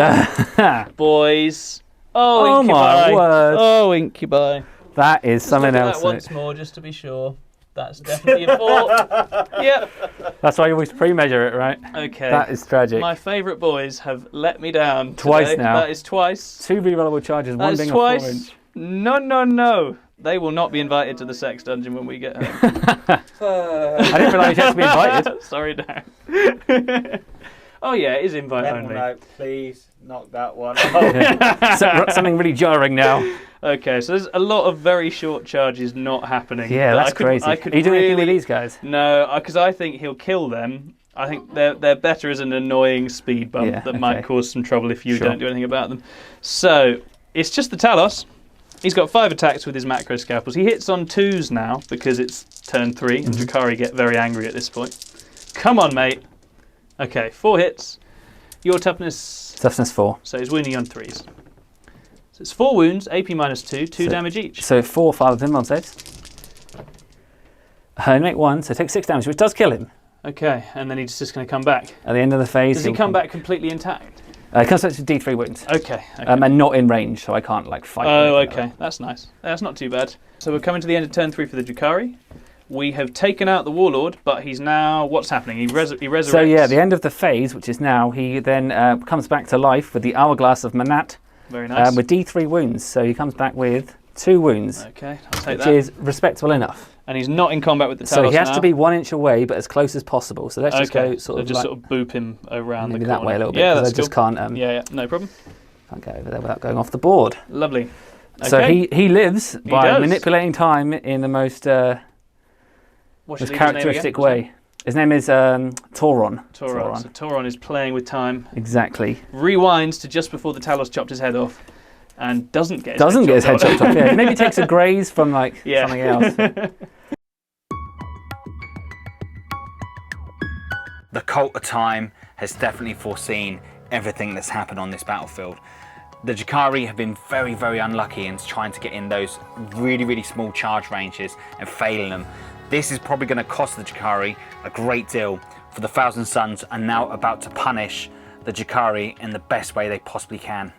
Boys. Oh, Incubi. My word. Oh, Incubi. That is something else. That once more, just to be sure. That's definitely a 4. Yep. That's why you always pre-measure it, right? Okay. That is tragic. My favourite boys have let me down twice today. now. That is twice. 2 rerollable charges, one being twice. a 4-inch. No. They will not be invited to the sex dungeon when we get home. I didn't realise you had to be invited. Sorry, Dan. Oh yeah, it is invite only. No, please knock that one. So, something really jarring now. Okay, so there's a lot of very short charges not happening. Yeah, that's crazy. Are you doing anything with these guys? No, because I think he'll kill them. I think they're better as an annoying speed bump that might cause some trouble if you don't do anything about them. So it's just the Talos. He's got 5 attacks with his macro scalpels. He hits on 2s now because it's turn 3, and Drukhari get very angry at this point. Come on, mate. Okay, 4 hits. Your toughness... Toughness 4. So he's wounding on 3s. So it's 4 wounds, AP -2, 2 damage each. So 4 5 invuln saves. He make 1, so take 6 damage, which does kill him. Okay, and then he's just going to come back. At the end of the phase... Does he come back completely intact? He comes back to D3 wounds. Okay. And not in range, so I can't fight. Oh, okay. That's nice. That's not too bad. So we're coming to the end of turn 3 for the Drukhari. We have taken out the Warlord, but he's now... What's happening? He resurrects. So yeah, the end of the phase, which is now, he then comes back to life with the Hourglass of Manat. Very nice. With D3 wounds, so he comes back with 2 wounds. Okay, I'll take that. Which is respectable enough. And he's not in combat with the Talos So he has now. to be 1 inch away, but as close as possible. So let's just go sort of sort of boop him around the corner. that way a little bit, Yeah, because that's I just can't... yeah, no problem. Can't get over there without going off the board. Lovely. Okay. So he lives by manipulating time in the most characteristic way. His name is Tauron. So Tauron is playing with time. Exactly. Rewinds to just before the Talos chopped his head off, and doesn't get his head chopped off. Yeah, maybe takes a graze from something else. The Cult of Time has definitely foreseen everything that's happened on this battlefield. The Drukhari have been very, very unlucky in trying to get in those really, really small charge ranges and failing them. This is probably going to cost the Drukhari a great deal, for the Thousand Sons are now about to punish the Drukhari in the best way they possibly can.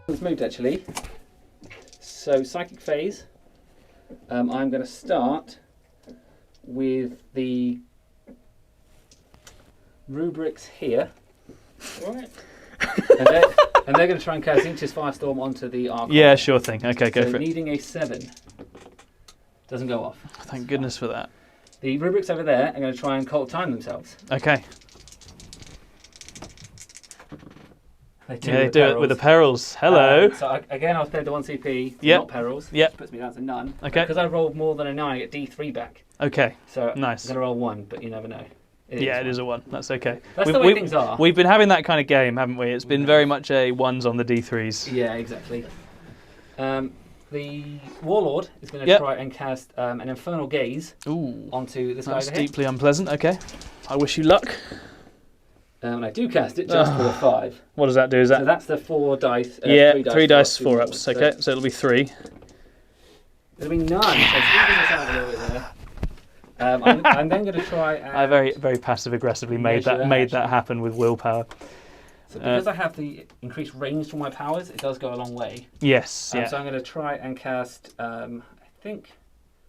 It's moved actually. So psychic phase. I'm going to start with the rubrics here. Right. and they're going to try and cast Zinch's Firestorm onto the Archon. Yeah, sure thing. Okay, go so for it. needing a 7. Doesn't go off. Thank goodness for that. The rubrics over there are going to try and cold time themselves. Okay. They Do it with the perils. Hello. Again, I'll play the 1 CP, Yep. not perils. Yep. Puts me down to none. Okay. Because I rolled more than a 9, I get D3 back. Okay. So Nice. I'm going to roll 1, but you never know. It is a 1. That's okay. That's the way things are. We've been having that kind of game, haven't we? It's been very much a 1s on the D3s. Yeah, exactly. The Warlord is going to try and cast an Infernal Gaze onto this guy That's over here. deeply unpleasant. Okay. I wish you luck. And I do cast it just with a 5. What does that do? Is that? So that's the 4 dice. 3 dice, 4 more. ups. Okay, so it'll be 3. It'll be 9. So squeezing this out a little bit there. I'm then going to try. And I very passive aggressively made that happen with willpower. So because I have the increased range for my powers, it does go a long way. Yes. So I'm going to try and cast. I think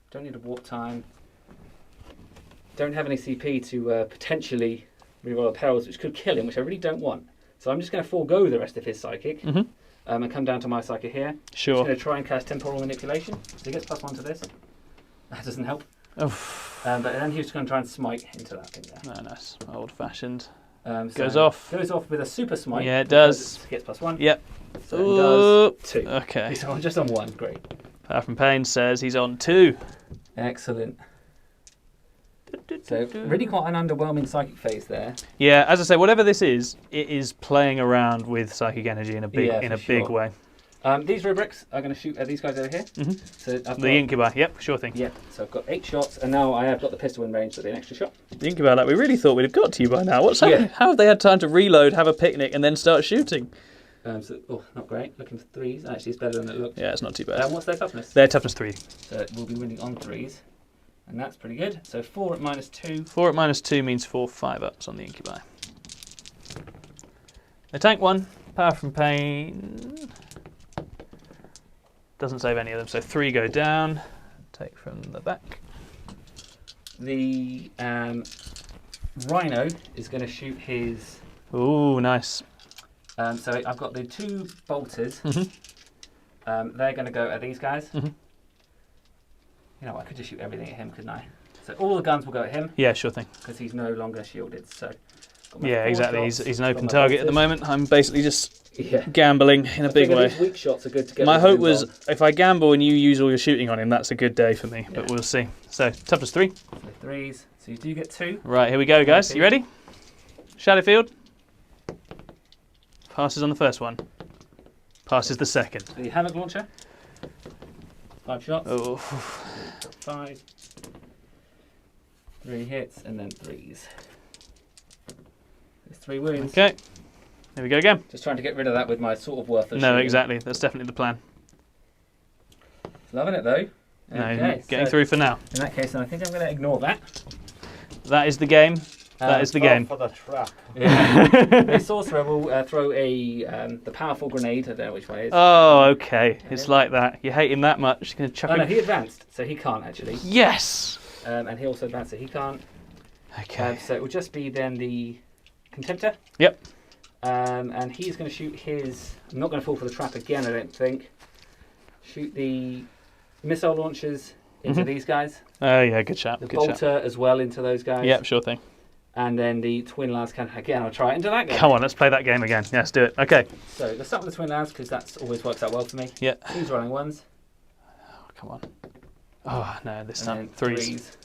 don't need a warp time. Don't have any CP to potentially reroll perils, which could kill him, which I really don't want. So I'm just going to forego the rest of his psychic and come down to my psychic here. Sure. I'm going to try and cast temporal manipulation. So he gets +1 to this. That doesn't help. But then he's going to try and smite into that thing there. Oh, nice. Old fashioned. So Goes off. Goes off with a super smite. Yeah, it does. Gets +1. Yep. So it does 2. Okay. So I'm just on 1. Great. Power from Pain says he's on 2. Excellent. So really quite an underwhelming psychic phase there. Yeah, as I say, whatever this is, it is playing around with psychic energy in a big way. These rubrics are going to shoot at these guys over here. So I've The Incubi, yep, sure thing. Yeah, so I've got 8 shots, and now I have got the pistol in range, so it'll be an extra shot. The Incubi, like we really thought we'd have got to you by now. What's happening? How have they had time to reload, have a picnic, and then start shooting? Not great. Looking for 3s. Actually, it's better than it looked. Yeah, it's not too bad. What's their toughness? Their toughness 3. So we'll be winning on 3s, and that's pretty good. So 4 at -2. 4 at -2 means 4 5-ups on the Incubi. They tank 1. Power from Pain. Doesn't save any of them, so 3 go down. Take from the back. The Rhino is going to shoot his. Ooh, nice. So I've got the 2 bolters. They're going to go at these guys. You know, I could just shoot everything at him, couldn't I? So all the guns will go at him. Yeah, sure thing. Because he's no longer shielded. So. Yeah, exactly. He's an open target at the moment. I'm basically just Yeah. gambling in a big way. These weak shots are good to get. My hope was if I gamble and you use all your shooting on him, that's a good day for me, but we'll see. So, toughness 3. So 3s. So you do get 2. Right, here we go, guys. You ready? Shadowfield. Passes on the first one. Passes the second. So the Havoc launcher. 5 shots. Oh. 5. 3 hits and then 3s. There's 3 wounds. Okay. Here we go again. Just trying to get rid of that with my sort of worthless. No, shooting. exactly. That's definitely the plan. Loving it though. No, Okay, getting so through for now. In that case, then I think I'm going to ignore that. That is the game. That is the game. For the trap. Yeah. The sorcerer will throw the powerful grenade. I don't know which way it is. Oh, okay. It's like that. You hate him that much. You're gonna chuck Oh him. no, he advanced, so he can't actually. Yes. And he also advanced, so he can't. Okay. So it will just be then the Contemptor. Yep. And he's going to shoot his. I'm not going to fall for the trap again, I don't think. Shoot the missile launchers into these guys. Oh yeah, good shot. The Good bolter as well into those guys. Yep, sure thing. And then the twin lads can again. I'll try it into that guy. Come on, let's play that game again. Yes, do it. Okay. So let's start with the twin lads because that always works out well for me. Yeah. 2s rolling 1s. Oh, come on. Oh no, this And time then 3s.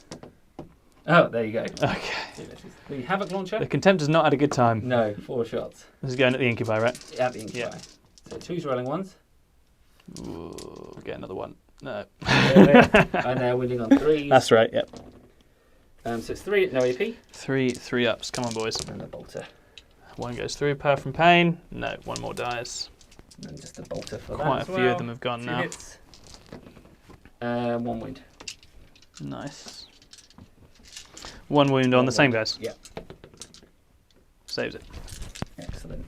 Oh, there you go. Okay. The Havoc launcher. The Contemptor's not had a good time. No, 4 shots. This is going at the Incubi, right? At the Incubi. Yeah. So 2s rolling 1s. Ooh, we'll get another one. No. And they're winning on 3s. That's right. Yep. So it's 3 at no AP. 3 ups. Come on, boys. And the bolter. 1 goes through. Power from Pain. No, 1 more dies. And just a bolter for that. Quite a as few well. of them have gone 2 now. hits. 1 wound. Nice. 1 wound on the same guys. Yeah. Saves it. Excellent.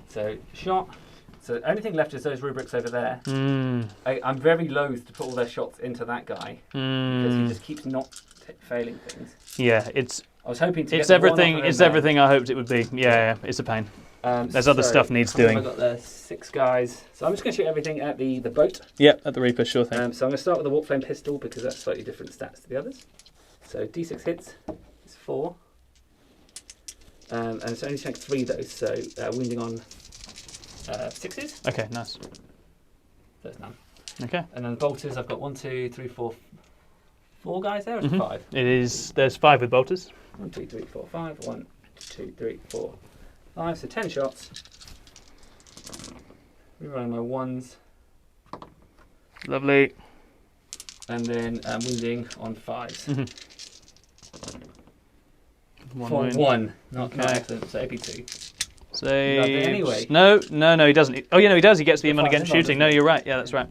So shot. So the only thing left is those rubrics over there. Mm. I'm very loath to put all their shots into that guy because he just keeps not failing things. Yeah, it's. I was hoping to. It's everything. It's everything I hoped it would be. Yeah, it's a pain. There's other stuff needs doing. I've got the 6 guys. So I'm just going to shoot everything at the boat. Yep, at the Reaper, sure thing. So I'm going to start with the Warp Flame pistol because that's slightly different stats to the others. So D6 hits is 4. And it's only strength 3 though, so wounding on 6s. Okay, nice. There's none. Okay. And then bolters, I've got 1, 2, 3, 4, 4 guys there, or is it 5? It is. There's 5 with bolters. 1, 2, 3, 4, 5. 1, 2, 3, 4, 5. So 10 shots. Rerolling my 1s. Lovely. And then wounding on 5s. One For wound. 1. Not Okay. excellent. So AP2. Saves. Anyway. No, he doesn't. Oh, yeah, no, he does. He gets the The immune against five shooting. No, you're right. Yeah, that's right.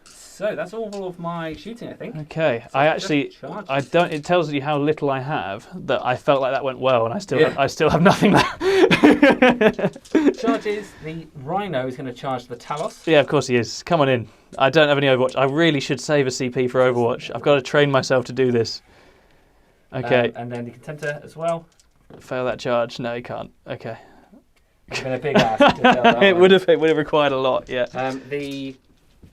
So that's all of my shooting, I think. Okay, So I just actually, charge. I don't. It tells you how little I have. That I felt like that went well, and I still, Yeah. I still have nothing left. Charges. The Rhino is going to charge the Talos. Yeah, of course he is. Come on in. I don't have any Overwatch. I really should save a CP for Overwatch. I've got to train myself to do this. Okay, And then the Contemptor as well. fail that charge. No, you can't. Okay, It's been a big ask. To fail that it one. would have required a lot. Yeah, The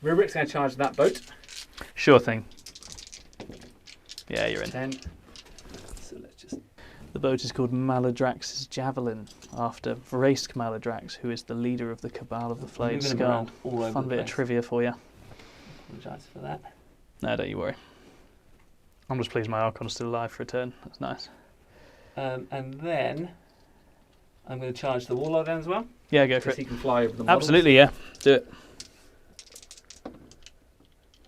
Rubric's going to charge that boat. sure thing. Yeah, you're in. 10. So let's just. The boat is called Maladrax's Javelin, after Vrask Maladrax, who is the leader of the Cabal of the Flayed Moving them Skull. around all over Fun the bit of place. trivia for you. Apologise for that. No, don't you worry. I'm just pleased my Archon's still alive for a turn. That's nice. And then I'm going to charge the Warlord then as well. Yeah, go for Because it. he can fly over the models. Absolutely, yeah. Do it.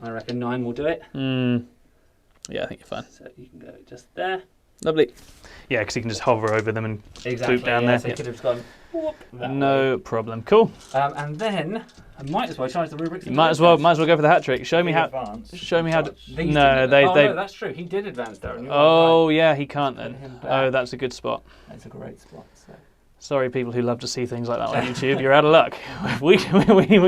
I reckon 9 will do it. Yeah, I think you're fine. So you can go just there. Lovely. Yeah, because you can just hover over them and Exactly. swoop down yeah, there. So you could have just gone whoop, that No problem. Cool. way. And then I might as well charge the rubrics. You might as well go for the hat trick. Show me how. Show me how. These No, didn't. they. No, that's true. He did advance, Darren. You're Oh right. yeah, he can't then. Put him back. Oh, that's a good spot. That's a great spot. So. Sorry, people who love to see things like that on YouTube. You're out of luck. We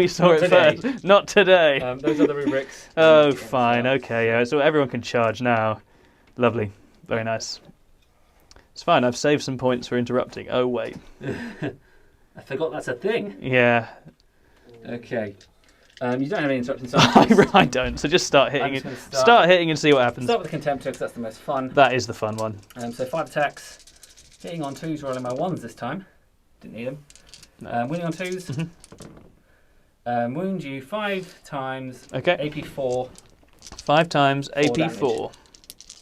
saw Not it today. first. Not today. Those are the rubrics. Oh, fine. Okay, yeah. So everyone can charge now. Lovely. Very nice. It's fine. I've saved some points for interrupting. Oh wait. I forgot that's a thing. Yeah. Okay. You don't have any interrupting signs. I don't. So just start hitting I'm it. just gonna Start hitting and see what happens. Start with the Contemptor because that's the most fun. That is the fun one. So 5 attacks. Hitting on 2s, rolling my 1s this time. Didn't need them. No. Winning on 2s. Wound you 5 times. Okay. AP4. 5 times 4 AP4.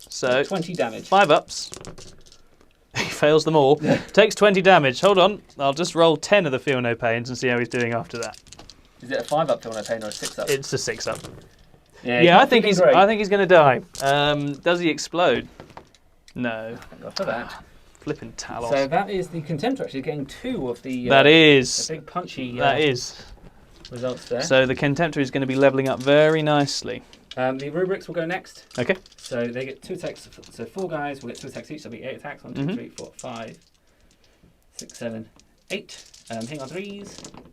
So 20 damage. 5 ups. He fails them all. Takes 20 damage. Hold on. I'll just roll 10 of the Feel No Pains and see how he's doing after that. Is it a 5 up Feel No Pain or a 6 up? It's a 6 up. Yeah, I think he's going to die. Does he explode? No. Thank God for that. Flipping Talos. So that is the Contemptor actually getting 2 of the. That is. The big punchy. That is. Results there. So the Contemptor is going to be leveling up very nicely. The rubrics will go next. Okay. So they get 2 attacks. So 4 guys will get 2 attacks each. So that'll be 8 attacks. 1, 2, 3, 4, 5, 6, 7, 8. Hitting on 3s.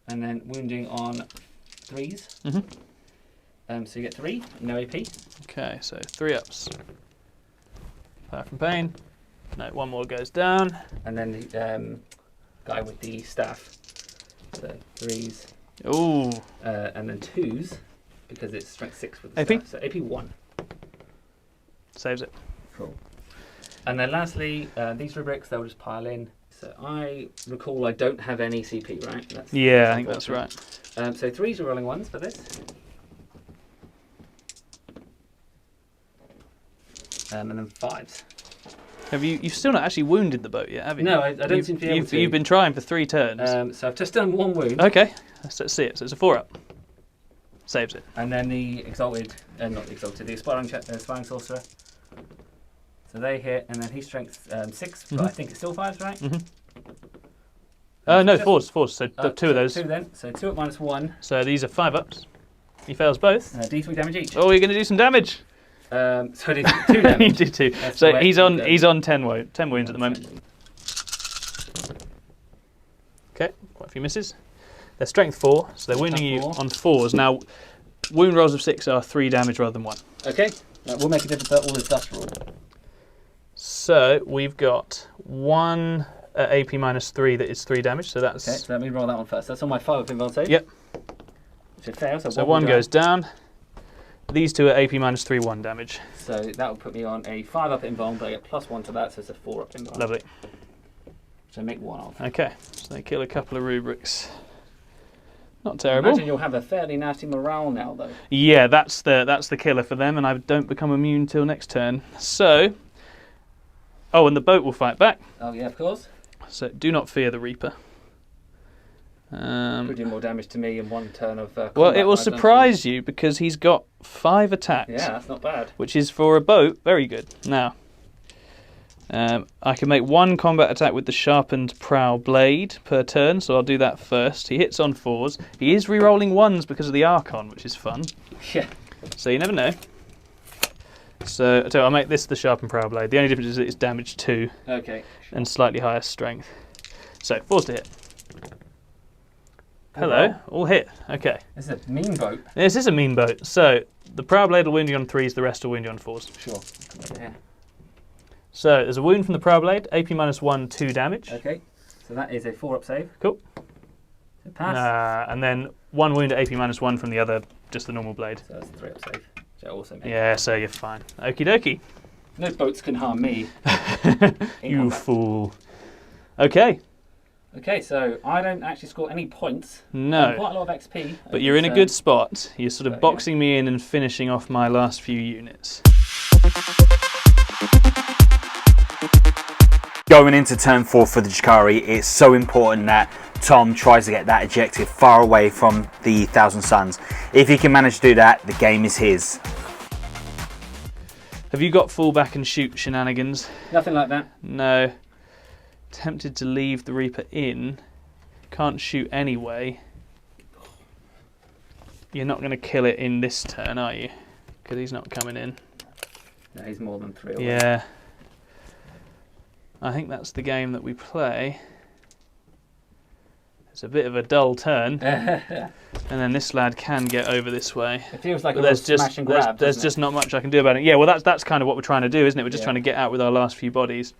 And then wounding on 3s. So you get 3. No AP. Okay, so 3 ups. Fire from pain. No, 1 more goes down. And then the guy with the staff. So 3s. Ooh. And then 2s. Because it's strength 6 with the AP? staff. So AP 1. Saves it. Cool. And then lastly, these rubrics, they'll just pile in. So I recall I don't have any CP, right? Yeah, I think that's right. So 3s are rolling 1s for this. And then 5s. You've still not actually wounded the boat yet, have you? No, I don't seem to be able to. You've been trying for 3 turns. So I've just done 1 wound. Okay, let's see it. So it's a 4 up. Saves it. And then the Exalted, not the Exalted, the Aspiring Sorcerer. So they hit, and then he's strength 6, but I think it's still 5s, right? No, 4s. So 2 of those. 2 then. So 2 at -1. So these are 5 ups. He fails both. D3 damage each. Oh, you're going to do some damage. So I did 2 damage. You did 2. That's So the way he's it on goes. 10 wounds at the moment. Okay, quite a he misses. They're strength 4, so they're wounding you on 4s. Now, wound rolls of 6 are 3 damage rather than 1. Okay, that will make a difference at all this dust roll. So we've got 1 at AP -3 that is 3 damage, so that's... Okay, so let me roll that one first. That's on my 5 up involved save. Yep. Which it fails, So 1 goes down. These 2 are AP -3, 1 damage. So that will put me on a 5 up invuln, but I get +1 to that, so it's a 4 up invuln. Lovely. So make 1 off. Okay, so they kill a couple of rubrics. Not terrible. Imagine you'll have a fairly nasty morale now, though. Yeah, that's the killer for them, and I don't become immune till next turn. So... Oh, and the boat will fight back. Oh yeah, of course. So do not fear the Reaper. Could do more damage to me in 1 turn of combat. Well, it will surprise you because he's got 5 attacks. Yeah, that's not bad. Which is, for a boat, very good. Now, I can make 1 combat attack with the sharpened prow blade per turn, so I'll do that first. He hits on 4s. He is re-rolling 1s because of the Archon, which is fun. Yeah. So you never know. So I'll make this the sharpened prow blade. The only difference is it's damage 2. Okay. Sure. And slightly higher strength. So 4s to hit. Hello, all hit. Okay. This is a mean boat. This is a mean boat. So the prow blade will wound you on 3s, the rest will wound you on 4s. Sure. Yeah. So there's a wound from the prow blade, AP -1, 2 damage. Okay. So that is a 4 up save. Cool. So pass. And then 1 wound at AP -1 from the other, just the normal blade. So that's a 3 up save. Which I also make. Yeah, so you're fine. Okie dokie. No boats can harm me. You combat. fool. Okay. Okay, so I don't actually score any points. No. Quite a lot of XP. But you're in a good spot. You're sort of boxing me in and finishing off my last few units. Going into turn 4 for the Drukhari, it's so important that Tom tries to get that objective far away from the Thousand Suns. If he can manage to do that, the game is his. Have you got fall back and shoot shenanigans? Nothing like that. No. Tempted to leave the Reaper in. Can't shoot anyway. You're not going to kill it in this turn, are you? Because he's not coming in. No, he's more than 3 away. Yeah. I think that's the game that we play. It's a bit of a dull turn. And then this lad can get over this way. It feels like But a smash and grab. there's just not much I can do about it. Yeah, well, that's kind of what we're trying to do, isn't it? We're just trying to get out with our last few bodies.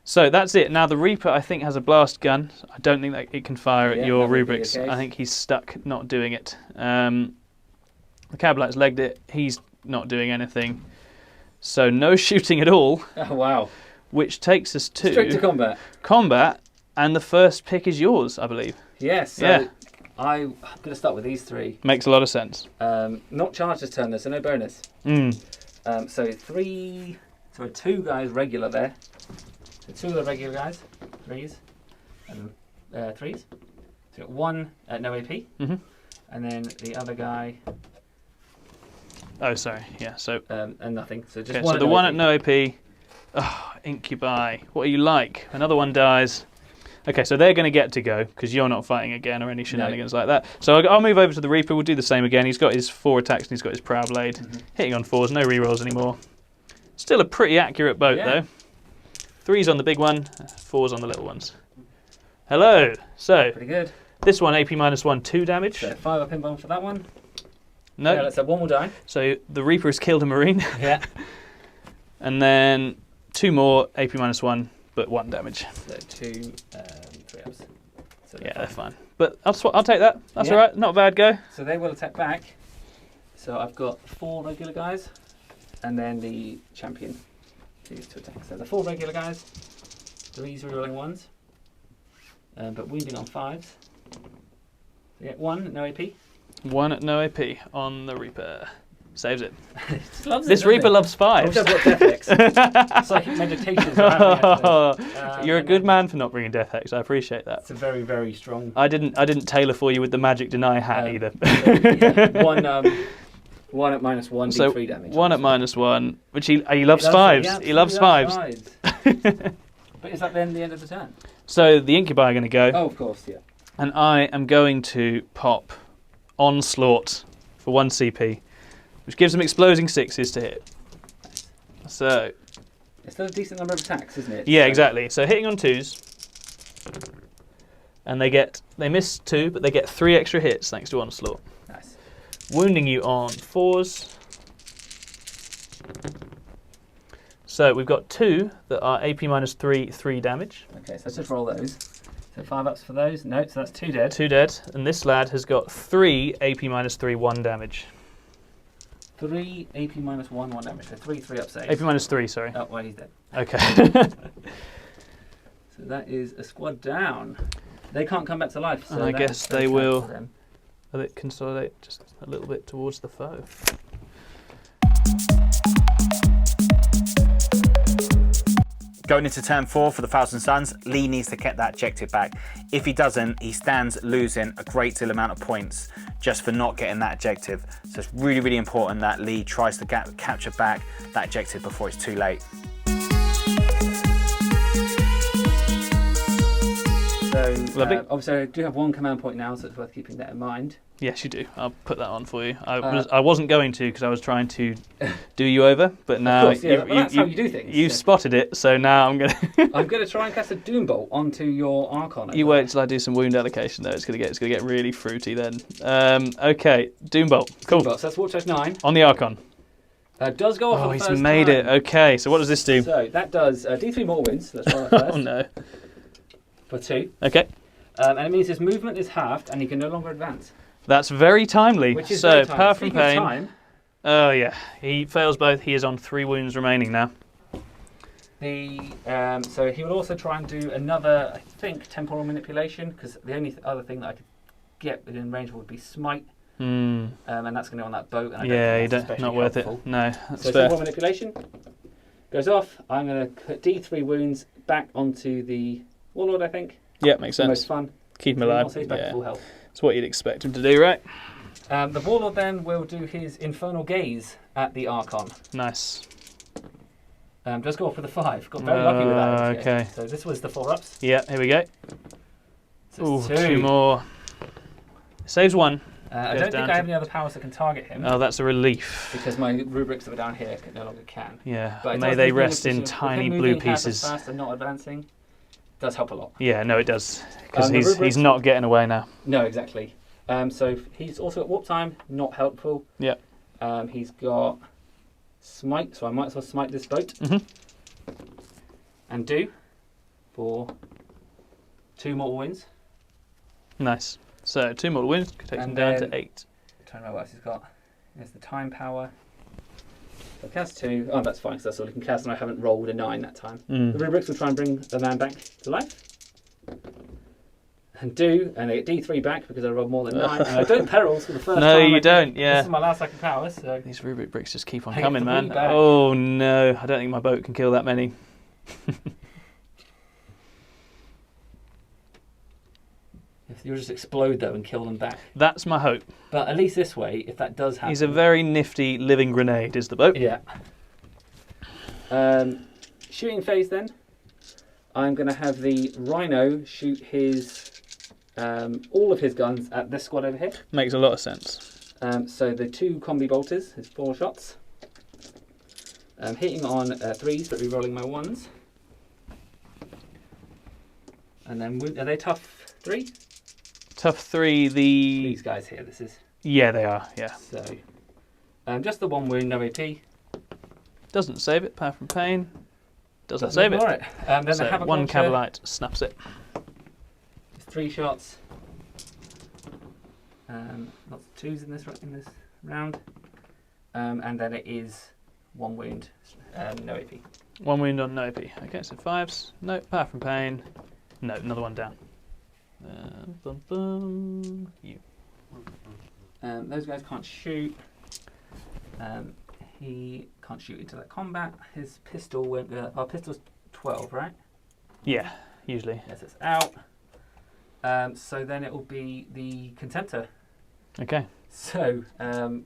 So that's it. Now the Reaper, I think, has a blast gun. I don't think that it can fire at your rubrics. I think he's stuck not doing it. The Cabalite's legged it. He's not doing anything. So no shooting at all. Oh, wow. Which takes us to... Straight to combat. Combat, and the first pick is yours, I believe. Yes. So Yeah. I'm going to start with these 3. Makes a lot of sense. Not charged this turn, though, so no bonus. So 2 guys regular there. So 2 of the regular guys, 3s, and 3s. So you've got 1 at no AP, and then the other guy. Oh, sorry. Yeah. So. And nothing. So just Okay. one. So the one at no AP. Oh, Incubi. What are you like? Another one dies. Okay, so they're going to get to go because you're not fighting again or any shenanigans like that. So I'll move over to the Reaper. We'll do the same again. He's got his 4 attacks and he's got his prow blade, hitting on 4s. No rerolls anymore. Still a pretty accurate boat though. 3s on the big one, 4s on the little ones. Hello. So Pretty good. this one AP -1, 2 damage. So 5 up inbound for that one. No. Yeah, let's have 1 more die. So the Reaper has killed a Marine. Yeah. And then 2 more AP -1, but 1 damage. So 2, 3 ups. So Yeah, they're fine. But I'll take that. That's all right. Not a bad go. So they will attack back. So I've got 4 regular guys, and then the champion. These 2 attacks. So the 4 regular guys, 3s rerolling 1s, but wounding on 5s. So yeah, 1 no AP. 1 at no AP on the Reaper. Saves it. Loves This Reaper loves 5s. I've got Death Hex. Psychic meditations. You're a good man for not bringing Death Hex. I appreciate that. It's a very, very strong. I didn't tailor for you with the magic deny hat either. Yeah, 1 at -1 So D3 damage. 1 at -1, which he loves 5s. He loves 5s. But is that then the end of the turn? So the Incubi are going to go. Oh, of course, yeah. And I am going to pop Onslaught for 1 CP, which gives them exploding 6s to hit. So It's still a decent number of attacks, isn't it? yeah, So exactly. So hitting on 2s. And they miss 2, but they get 3 extra hits thanks to Onslaught. Nice. Wounding you on 4s. So we've got 2 that are AP -3, 3 damage. Okay, so let's just roll those. So 5 ups for those. No, so that's 2 dead. 2 dead. And this lad has got 3 AP -3, 1 damage. 3 AP -1, 1 damage. So 3 up saves. AP -3, sorry. Oh, well, he's dead. Okay. So that is a squad down. They can't come back to life. So And I that guess is they very will sad for them. consolidate just a little bit towards the foe. Going into turn 4 for the Thousand Suns, Lee needs to get that objective back. If he doesn't, he stands losing a great deal amount of points just for not getting that objective. So it's really, really important that Lee tries to capture back that objective before it's too late. So, Lovely. obviously, I do have 1 command point now, so it's worth keeping that in mind. Yes, you do. I'll put that on for you. I wasn't going to because I was trying to do you over, but now Of course, yeah, that's how you do things. You've spotted it, so now I'm going to... I'm going to try and cast a Doom Bolt onto your Archon. You wait till I do some wound allocation, though. It's going to get really fruity then. Okay, Doom Bolt. Cool. Doom Bolt, so that's War Chest 9. On the Archon. Does go off for the he's first made time. it. Okay, so what does this do? So that does D3 more wins. Let's try that first. Oh no. For 2. Okay. And it means his movement is halved and he can no longer advance. That's very timely. Which is so, very timely. power from Speaking of pain. time, Oh yeah, he fails both. He is on 3 wounds remaining now. so he will also try and do another, I think, temporal manipulation, because the only other thing that I could get within range would be smite, and that's going to go on that boat. And I Yeah, don't think that's not especially worth helpful. it. No, that's So fair. temporal manipulation goes off. I'm going to put D3 wounds back onto the Warlord, I think. Yeah, makes The sense. most fun. Keep him Also, alive. he's back to Yeah, full health. that's what you'd expect him to do, right? The Warlord then will do his Infernal Gaze at the Archon. Nice. Just go off with a 5. Got very lucky with that. Okay. So this was the 4 ups. Yeah, here we go. So Ooh, it's 2 more. Saves 1. I Goes don't down think I have any other powers that can target him. Oh, that's a relief. Because my rubrics that were down here no longer can. Yeah, But it may does they leave me in a rest in position- tiny with him blue moving half as pieces. fast and not advancing does help a lot. Yeah, no, it does. Because The he's rubrics- not getting away now. No, exactly. So he's also at warp time, not helpful. Yeah. He's got smite, so I might as well smite this boat. And do for 2 mortal wins. Nice. So 2 more wins, takes him And down then- to 8. I'm trying to remember what else he's got. There's the time power. So cast 2. Oh, that's fine, because that's all he can cast, and I haven't rolled a 9 that time. The rubrics will try and bring the man back to life. And they get D3 back because I rolled more than 9. And I don't perils for the first No, time. you don't, yeah. This is my last second power, so. These rubric bricks just keep on I get coming, the man. blue back. Oh no, I don't think my boat can kill that many. You'll just explode though and kill them back. That's my hope. But at least this way, if that does happen. He's a very nifty living grenade, is the boat. Yeah. Shooting phase then. I'm going to have the Rhino shoot his all of his guns at this squad over here. Makes a lot of sense. So the 2 combi bolters, his 4 shots. Hitting on 3s, but re-rolling my 1s. And then are they tough 3? Tough 3, the... These guys here, this is. Yeah, they are, yeah. So just the 1 wound, no AP. Doesn't save it, power from pain. Doesn't save it. Alright. Then So the Havoc 1 launcher, Cavalite snaps it. 3 shots. Lots of 2s in this round. And then it is 1 wound, no AP. 1 wound on no AP. Okay, so 5s. No, power from pain. No, another 1 down. You. Those guys can't shoot. He can't shoot into that combat. His pistol won't go. Our pistol's 12, right? Yeah, usually. Yes, it's out. So then it will be the Contemptor. Okay. So, kind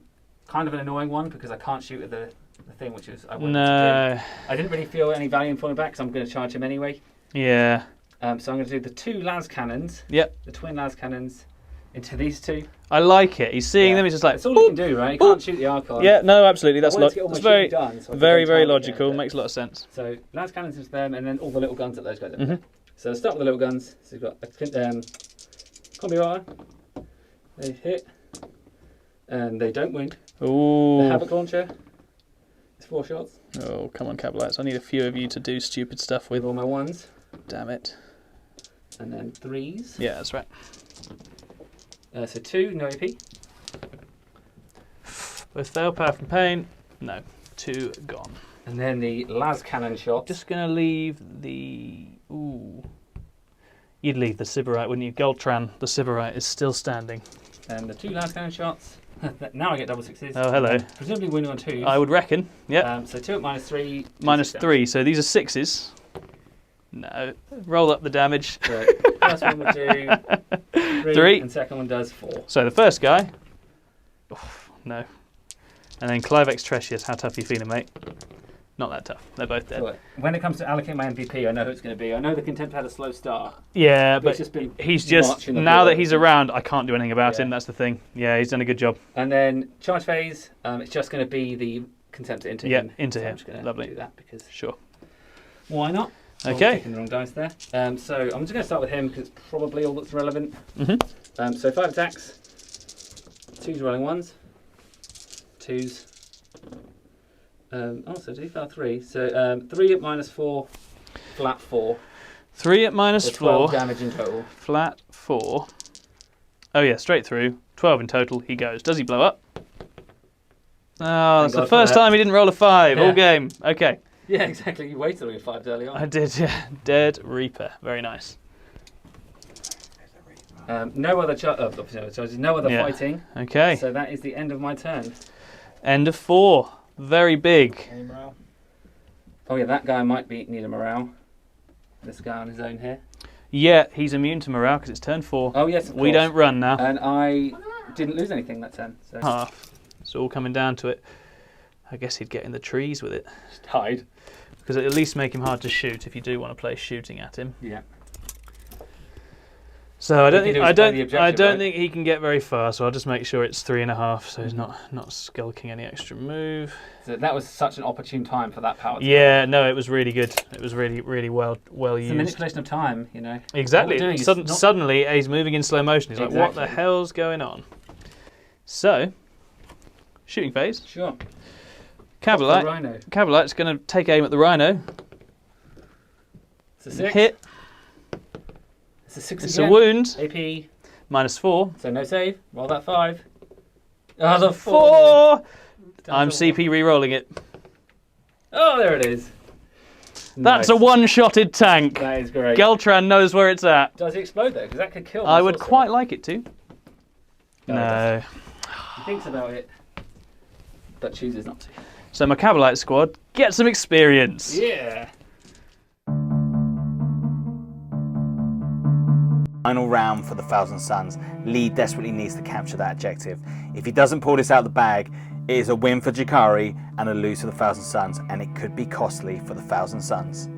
of an annoying one because I can't shoot at the thing, which is I wanted to No. do. I didn't really feel any value in pulling back because I'm going to charge him anyway. Yeah. So I'm going to do the 2 las cannons. Yep. The twin las cannons into these 2. I like it. He's seeing them. He's just like, That's all he can do, right? He can't shoot the Archon. yeah, no, absolutely. That's, I wanted to get all my that's very, shooting done, so I could very, then very target logical. it, but- Makes a lot of sense. So las cannons into them, and then all the little guns at those guys. So start with the little guns. So you've got Combi Rider. They hit. And they don't wound. Ooh. The Havoc Launcher. It's 4 shots. Oh, come on, Cabalites. I need a few of you to do stupid stuff with. With all my 1s. Damn it. And then 3s. Yeah, that's right. So 2, no AP. Both fail, power from pain. No, 2 gone. And then the las cannon shot. Just going to leave the... Ooh. You'd leave the Sybarite, wouldn't you? Goltran, the Sybarite, is still standing. And the 2 las cannon shots. Now I get double 6s. Oh, hello. Presumably winning on 2s. I would reckon. Yeah. So 2 at -3. -3, so these are 6s. No. Roll up the damage. So first one would do 3, and second one does 4. So the first guy... Oh, no. And then Clivex Tresius, how tough are you feeling, mate? Not that tough. They're both dead. So when it comes to allocate my MVP, I know who it's going to be. I know the Contempt had a slow start. Yeah, but he's just now that he's around, I can't do anything about him. That's the thing. Yeah, he's done a good job. And then charge phase, it's just going to be the Contempt into him. Yeah, into him. I'm just going to Lovely. do that because sure. Why not? Okay. I'm taking the wrong dice there. So I'm just going to start with him because it's probably all that's relevant. Mm-hmm. So 5 attacks, 2s rolling 1s, 2s. So did he fail 3? So 3 at -4, flat 4. 3 at -4. 12 damage in total. Flat 4. Oh yeah, straight through. 12 in total. He goes. Does he blow up? Oh, that's the first time he didn't roll a 5 all game. Okay. Yeah, exactly. You waited on your 5s early on. I did, yeah. Dead Reaper. Very nice. No other charges, no other fighting. Okay. So that is the end of my turn. End of 4. Very big. Any morale? Oh yeah, that guy might need a morale. This guy on his own here. Yeah, he's immune to morale because it's turn 4. Oh yes, of we course. don't run now. And I didn't lose anything that turn. So. Half. It's all coming down to it. I guess he'd get in the trees with it. Just hide. Because it'll at least make him hard to shoot if you do want to play shooting at him. Yeah. So I don't right? think he can get very far. So I'll just make sure it's 3.5, so he's not skulking any extra move. So that was such an opportune time for that power. Yeah, no, it was really good. It was really well it's used. the manipulation of time, you know. Exactly. Suddenly he's moving in slow motion. He's like, what the hell's going on? So, shooting phase. Sure. Cavalite's going to take aim at the rhino. It's a 6. Hit. It's a 6 It's again. a wound. AP. -4. So no save. Roll that 5. Oh, the 4. I'm CP re-rolling it. Oh, there it is. That's a one-shotted tank. That is great. Geltran knows where it's at. Does it explode though? Because that could kill. I would quite like it to. No. He thinks about it, but chooses not to. So my Cavalite squad get some experience. Yeah. Final round for the Thousand Suns. Lee desperately needs to capture that objective. If he doesn't pull this out of the bag, it is a win for Drukhari and a lose for the Thousand Suns, and it could be costly for the Thousand Suns.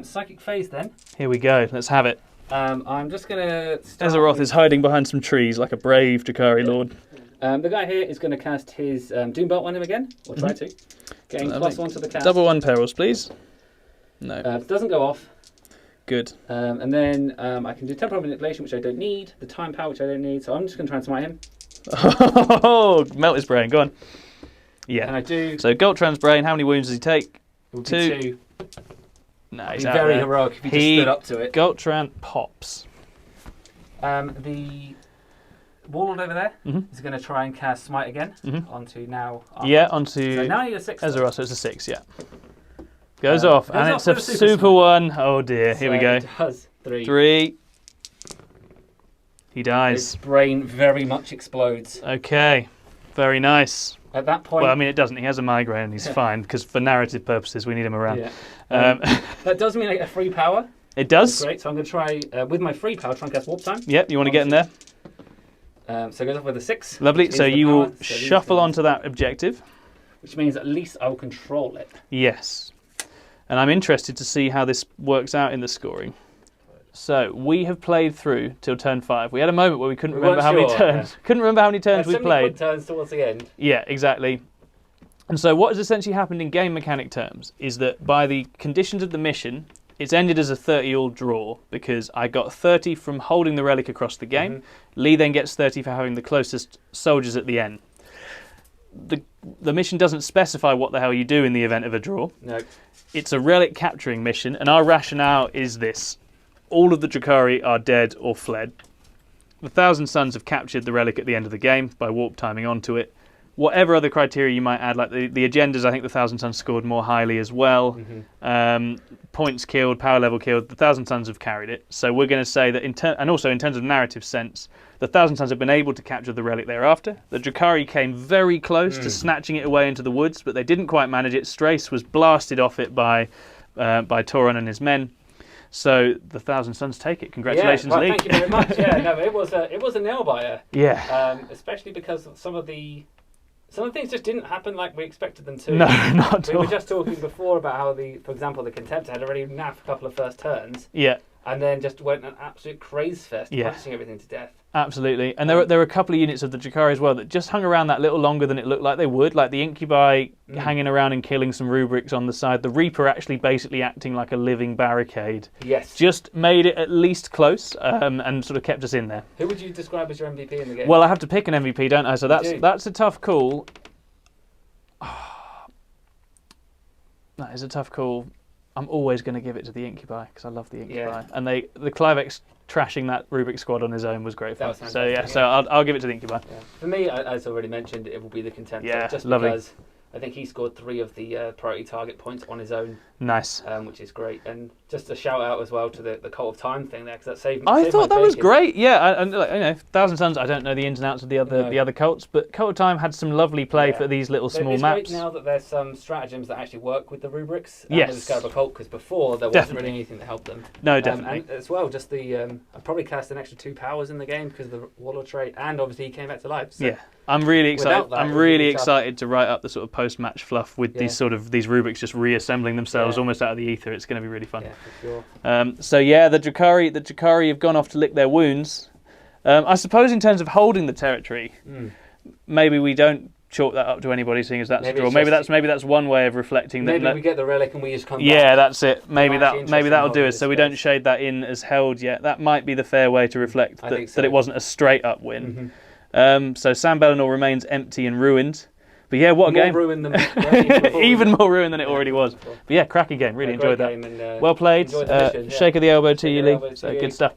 Psychic phase then. Here we go. Let's have it. I'm just going to... Azeroth is hiding behind some trees like a brave Drukhari lord. The guy here is going to cast his Doombolt on him again, or try to. Getting +1 to the cast. Double 1 perils, please. No. It doesn't go off. Good. And then I can do temporal manipulation, which I don't need. The time power, which I don't need. So I'm just going to try and smite him. Oh, melt his brain. Go on. Yeah. And I do. So Goltran's brain, how many wounds does he take? It would be 2. 2. No, He's he's out very there. heroic if he just stood up to it. Goltran pops. The warlord over there is going to try and cast smite again onto now. Yeah, onto So now I need a 6. Azeroth, so it's a 6, yeah. Goes off, and off it's a with a super one. Oh dear, here we So go. It does 3. 3. He His dies. brain very much explodes. Okay, very nice. At that point... Well, I mean, it doesn't. He has a migraine and he's fine, because for narrative purposes, we need him around. Yeah. That does mean I get a free power. It does. That's great, so I'm going to try, with my free power, try and cast Warp Time. Yep, you want to get in there? So it goes off with a 6. Lovely, so you will So these shuffle guys- onto that objective. Which means at least I will control it. Yes. And I'm interested to see how this works out in the scoring. So we have played through till turn 5. We had a moment where we couldn't remember how many turns. Couldn't remember how many turns we played. Turns towards the end. Yeah, exactly. And so what has essentially happened in game mechanic terms is that by the conditions of the mission, It's ended as a 30-all draw because I got 30 from holding the relic across the game. Lee then gets 30 for having the closest soldiers at the end. The mission doesn't specify what the hell you do in the event of a draw. No. It's a relic capturing mission, and our rationale is this. All of the Drukhari are dead or fled. The Thousand Sons have captured the relic at the end of the game by warp timing onto it. Whatever other criteria you might add, like the agendas, I think the Thousand Sons scored more highly as well. Points killed, power level killed. The Thousand Sons have carried it. So we're going to say that, and also in terms of narrative sense, the Thousand Sons have been able to capture the relic thereafter. The Drukhari came very close to snatching it away into the woods, but they didn't quite manage it. Strace was blasted off it by Tauron and his men. So the Thousand Sons take it. Congratulations, Lee. Thank you very much. Yeah, no, it was a nail biter. Yeah. Especially because some of the things just didn't happen like we expected them to. No, not at all. We were just talking before about how for example, the Contemptor had already naffed a couple of first turns. Yeah. And then just went an absolute craze fest, Yeah. punching everything to death. Absolutely. And there were a couple of units of the Drukhari as well that just hung around that little longer than it looked like they would. Like the Incubi hanging around and killing some rubrics on the side. The Reaper actually basically acting like a living barricade. Yes. Just made it at least close and sort of kept us in there. Who would you describe as your MVP in the game? Well, I have to pick an MVP, don't I? So that's a tough call. That is a tough call. I'm always going to give it to the Incubi because I love the Incubi. Yeah. And the Clivex trashing that Rubik squad on his own was great fun. Was So yeah, so I'll give it to the Incubi. Yeah. For me, as already mentioned, it will be the Contemptor. Yeah, just lovely. because I think he scored 3 of the priority target points on his own. Nice. Which is great. And just a shout out as well to the Cult of Time thing there, because that saved I thought my that was bacon. great. Yeah, and like, you know, Thousand Sons. I don't know the ins and outs of the other cults, but Cult of Time had some lovely play for these little small it's maps. Great now that there's some stratagems that actually work with the rubrics. Yes. With the Scarab Cult, because before there wasn't really anything to help them. No, definitely. And as well, just the I probably cast an extra 2 powers in the game because of the Warlord trait, and obviously he came back to life. So. Yeah. I'm really excited. Without that, I'm it would really be tough. excited to write up the sort of post-match fluff with these rubrics just reassembling themselves almost out of the ether. It's going to be really fun. Yeah, for sure. So yeah, the Drukhari have gone off to lick their wounds. I suppose in terms of holding the territory, maybe we don't chalk that up to anybody, seeing as that's a draw. Maybe that's one way of reflecting that. Maybe we get the relic and we just come back. Yeah, that's it. Maybe Interesting that'll do it. this So we space. don't shade that in as held yet. That might be the fair way to reflect I think so. that it wasn't a straight up win. So San Bellinor remains empty and ruined. But yeah, what a game! Ruined than Even more ruined than it already was. But yeah, cracking game. Really enjoyed that. And, Well played. enjoyed the mission, Shake of the elbow to you, of the Lee. elbow to So you. good stuff.